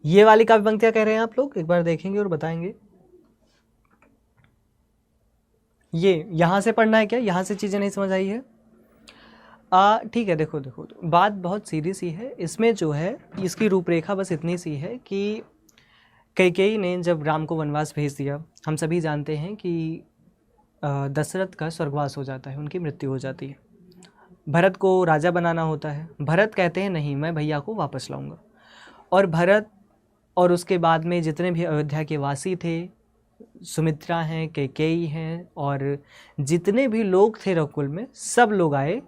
ये वाली काव्य पंक्तियां कह रहे हैं आप लोग, एक बार देखेंगे और बताएंगे। ये यहां से पढ़ना है क्या, यहां से चीजें नहीं समझ आई है? ठीक है, देखो देखो बात बहुत सीधी सी है, इसमें जो है इसकी रूपरेखा बस इतनी सी है कि कैकेयी ने जब राम को वनवास भेज दिया, हम सभी जानते हैं कि दशरथ का स्वर्गवास हो जाता है, उनकी मृत्यु हो जाती है, भरत को राजा बनाना होता है। भरत कहते हैं नहीं, मैं भैया को वापस लाऊंगा, और भरत और उसके बाद में जितने भी अयोध्या के वासी थे, सुमित्रा हैं, कैकेयी हैं, और जितने भी लोग थे रघुकुल में, सब लोग आए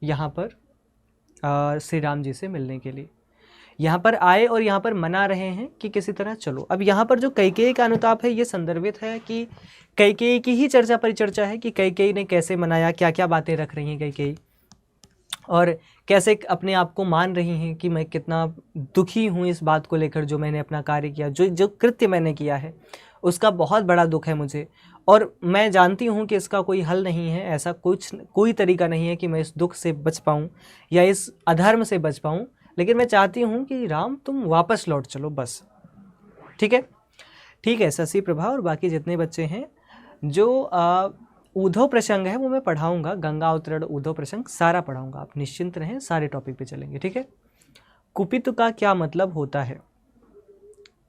यहाँ पर श्री राम जी से मिलने के लिए। यहाँ पर आए और यहाँ पर मना रहे हैं कि किसी तरह चलो। अब यहाँ पर जो कैकेयी का अनुताप है ये संदर्भित है कि कैकेयी की ही चर्चा परिचर्चा है कि कैकेयी ने कैसे मनाया, क्या क्या बातें रख रही हैं कैकेयी, और कैसे अपने आप को मान रही हैं कि मैं कितना दुखी हूँ इस बात को लेकर, जो मैंने अपना कार्य किया, जो कृत्य मैंने किया है उसका बहुत बड़ा दुख है मुझे, और मैं जानती हूँ कि इसका कोई हल नहीं है, ऐसा कोई तरीका नहीं है कि मैं इस दुख से बच पाऊँ या इस अधर्म से बच पाऊँ, लेकिन मैं चाहती हूँ कि राम तुम वापस लौट चलो बस, ठीक है। ठीक है, शशि प्रभा और बाकी जितने बच्चे हैं, जो ऊधव प्रसंग है वो मैं पढ़ाऊँगा, गंगा अवतरण ऊधव प्रसंग सारा पढ़ाऊँगा, आप निश्चिंत रहें, सारे टॉपिक पे चलेंगे, ठीक है। कुपित का क्या मतलब होता है?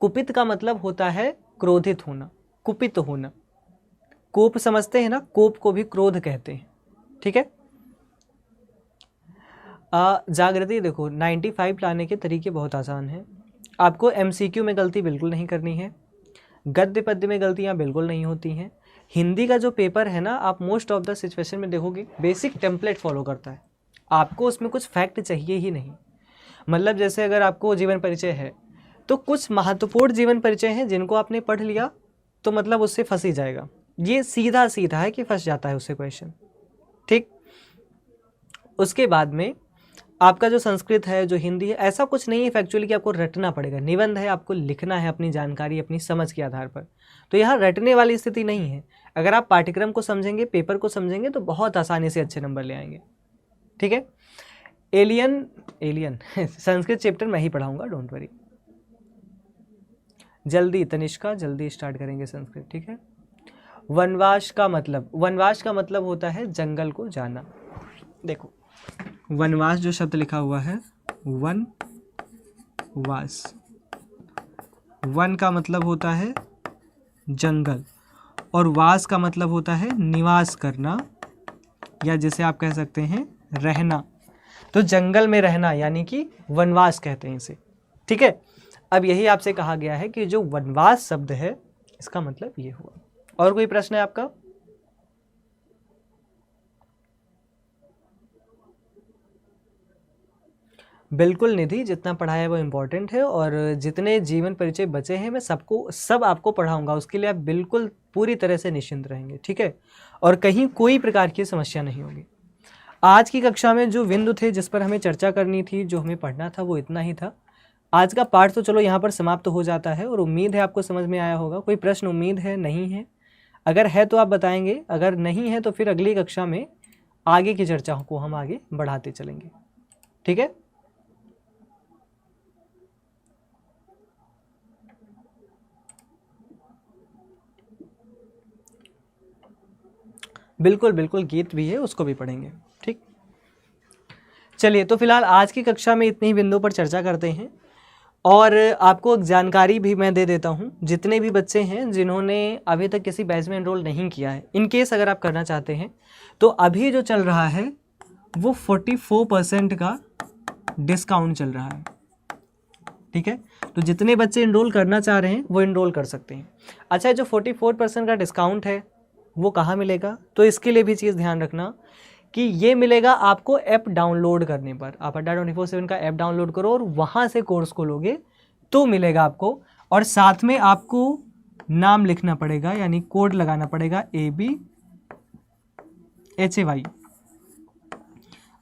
कुपित का मतलब होता है क्रोधित होना, कुपित होना। कोप समझते हैं ना, कोप को भी क्रोध कहते हैं, ठीक है। जागृति, देखो 95 लाने के तरीके बहुत आसान हैं। आपको MCQ में गलती बिल्कुल नहीं करनी है, गद्य पद्य में गलतियां बिल्कुल नहीं होती हैं। हिंदी का जो पेपर है ना, आप मोस्ट ऑफ द सिचुएशन में देखोगे बेसिक टेम्पलेट फॉलो करता है, आपको उसमें कुछ फैक्ट चाहिए ही नहीं। मतलब जैसे अगर आपको जीवन परिचय है तो कुछ महत्वपूर्ण जीवन परिचय हैं जिनको आपने पढ़ लिया तो मतलब उससे फंस ही जाएगा, ये सीधा सीधा है कि फंस जाता है उससे क्वेश्चन, ठीक। उसके बाद में आपका जो संस्कृत है, जो हिंदी है, ऐसा कुछ नहीं है फैक्चुअली कि आपको रटना पड़ेगा। निबंध है, आपको लिखना है अपनी जानकारी, अपनी समझ के आधार पर, तो यहाँ रटने वाली स्थिति नहीं है। अगर आप पाठ्यक्रम को समझेंगे, पेपर को समझेंगे तो बहुत आसानी से अच्छे नंबर ले आएंगे, ठीक है। एलियन संस्कृत चैप्टर मैं ही पढ़ाऊंगा, डोंट वरी। जल्दी तनिष्का, जल्दी स्टार्ट करेंगे संस्कृत, ठीक है। वनवास का मतलब होता है जंगल को जाना। देखो वनवास जो शब्द लिखा हुआ है, वनवास, वन का मतलब होता है जंगल, और वास का मतलब होता है निवास करना, या जिसे आप कह सकते हैं रहना। तो जंगल में रहना यानी कि वनवास कहते हैं इसे। ठीक है, अब यही आपसे कहा गया है कि जो वनवास शब्द है इसका मतलब ये हुआ। और कोई प्रश्न है आपका? बिल्कुल निधि, जितना पढ़ा है वो इम्पोर्टेंट है, और जितने जीवन परिचय बचे हैं मैं सब आपको पढ़ाऊंगा, उसके लिए आप बिल्कुल पूरी तरह से निश्चिंत रहेंगे। ठीक है, और कहीं कोई प्रकार की समस्या नहीं होगी। आज की कक्षा में जो बिंदु थे जिस पर हमें चर्चा करनी थी, जो हमें पढ़ना था, वो इतना ही था। आज का पाठ तो चलो यहाँ पर समाप्त हो जाता है, और उम्मीद है आपको समझ में आया होगा। कोई प्रश्न उम्मीद है? नहीं है? अगर है तो आप बताएंगे, अगर नहीं है तो फिर अगली कक्षा में आगे की चर्चा को हम आगे बढ़ाते चलेंगे। ठीक है, बिल्कुल बिल्कुल, गीत भी है, उसको भी पढ़ेंगे। ठीक, चलिए, तो फिलहाल आज की कक्षा में इतनी ही बिंदु पर चर्चा करते हैं। और आपको एक जानकारी भी मैं दे देता हूं, जितने भी बच्चे हैं जिन्होंने अभी तक किसी बैच में एनरोल नहीं किया है, इन केस अगर आप करना चाहते हैं तो अभी जो चल रहा है वो 44% का डिस्काउंट चल रहा है। ठीक है, तो जितने बच्चे एनरोल करना चाह रहे हैं वो एनरोल कर सकते हैं। अच्छा, जो 44% का डिस्काउंट है वो कहाँ मिलेगा? तो इसके लिए भी चीज़ ध्यान रखना कि ये मिलेगा आपको ऐप डाउनलोड करने पर। आप अड्डा 24/7 का ऐप डाउनलोड करो और वहाँ से कोर्स को लोगे तो मिलेगा आपको। और साथ में आपको नाम लिखना पड़ेगा, यानी कोड लगाना पड़ेगा ABHAY।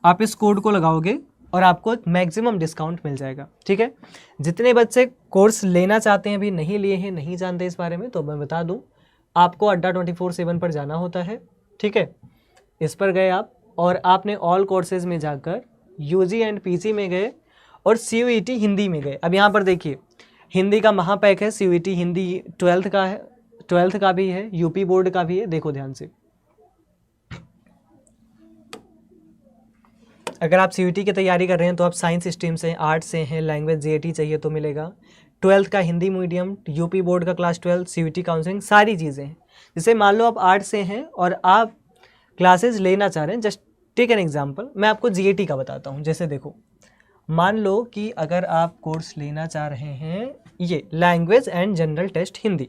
आप इस कोड को लगाओगे और आपको मैक्सिमम डिस्काउंट मिल जाएगा। ठीक है, जितने बच्चे कोर्स लेना चाहते हैं, अभी नहीं लिए हैं, नहीं जानते इस बारे में, तो मैं बता दूं, आपको अड्डा 24/7 पर जाना होता है। ठीक है, इस पर गए आप और आपने ऑल कोर्सेज में जाकर UG एंड PC में गए और CUET हिंदी में गए। अब यहाँ पर देखिए, हिंदी का महापैक है, CUET हिंदी 12th का है, 12th का भी है, यूपी बोर्ड का भी है। देखो ध्यान से, अगर आप CUET की तैयारी कर रहे हैं तो आप साइंस स्ट्रीम से हैं, आर्ट्स से हैं, लैंग्वेज GAT चाहिए तो मिलेगा। 12th का हिंदी मीडियम, यूपी बोर्ड का क्लास 12, CUET काउंसलिंग, सारी चीज़ें हैं। जैसे मान लो आप आर्ट्स से हैं और आप क्लासेस लेना चाह रहे हैं, जस्ट टेक एन एग्जाम्पल, मैं आपको GAT का बताता हूँ। जैसे देखो, मान लो कि अगर आप कोर्स लेना चाह रहे हैं ये language and general test Hindi,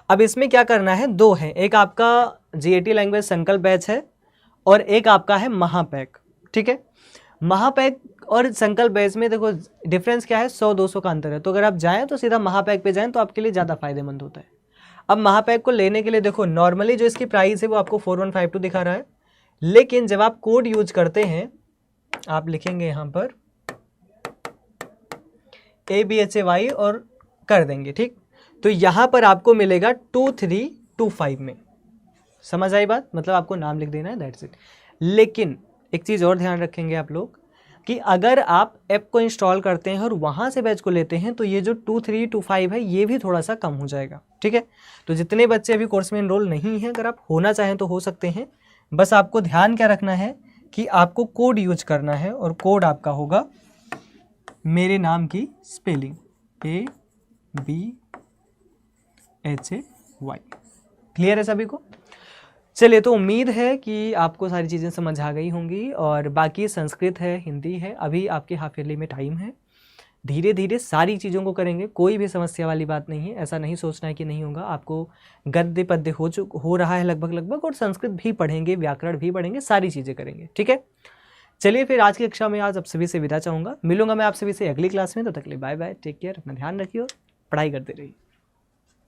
अब इसमें क्या करना है, दो है, एक आपका GAT लैंग्वेज संकल्प बैच है और एक आपका है महापैक। ठीक है, महापैक और संकल्प बैच में देखो डिफरेंस क्या है, 100-200 का अंतर है। तो अगर आप जाएँ तो सीधा महापैक पे जाएँ तो आपके लिए ज़्यादा फायदेमंद होता है। अब महापैक को लेने के लिए देखो, नॉर्मली जो इसकी प्राइस है वो आपको 4152 दिखा रहा है, लेकिन जब आप कोड यूज करते हैं, आप लिखेंगे यहाँ पर ABHAY और कर देंगे। ठीक, तो यहाँ पर आपको मिलेगा 2325 में। समझ आई बात? मतलब आपको नाम लिख देना है, दैट्स इट। लेकिन एक चीज़ और ध्यान रखेंगे आप लोग कि अगर आप ऐप को इंस्टॉल करते हैं और वहाँ से बैच को लेते हैं तो ये जो 2325 है ये भी थोड़ा सा कम हो जाएगा। ठीक है, तो जितने बच्चे अभी कोर्स में एनरोल नहीं हैं, अगर आप होना चाहें तो हो सकते हैं। बस आपको ध्यान क्या रखना है कि आपको कोड यूज करना है, और कोड आपका होगा मेरे नाम की स्पेलिंग ABHAY। क्लियर है सभी को? चलिए, तो उम्मीद है कि आपको सारी चीज़ें समझ आ गई होंगी। और बाकी संस्कृत है, हिंदी है, अभी आपके हाफ ईयरली में टाइम है, धीरे धीरे सारी चीज़ों को करेंगे, कोई भी समस्या वाली बात नहीं है। ऐसा नहीं सोचना है कि नहीं होगा, आपको गद्य पद्य हो रहा है लगभग, और संस्कृत भी पढ़ेंगे, व्याकरण भी पढ़ेंगे, सारी चीज़ें करेंगे। ठीक है, चलिए फिर आज की कक्षा में आज आप सभी से विदा चाहूँगा। मिलूंगा मैं आप सभी से अगली क्लास में, तो तक के लिए बाय बाय, टेक केयर, अपना ध्यान रखिए और पढ़ाई करते रहिए।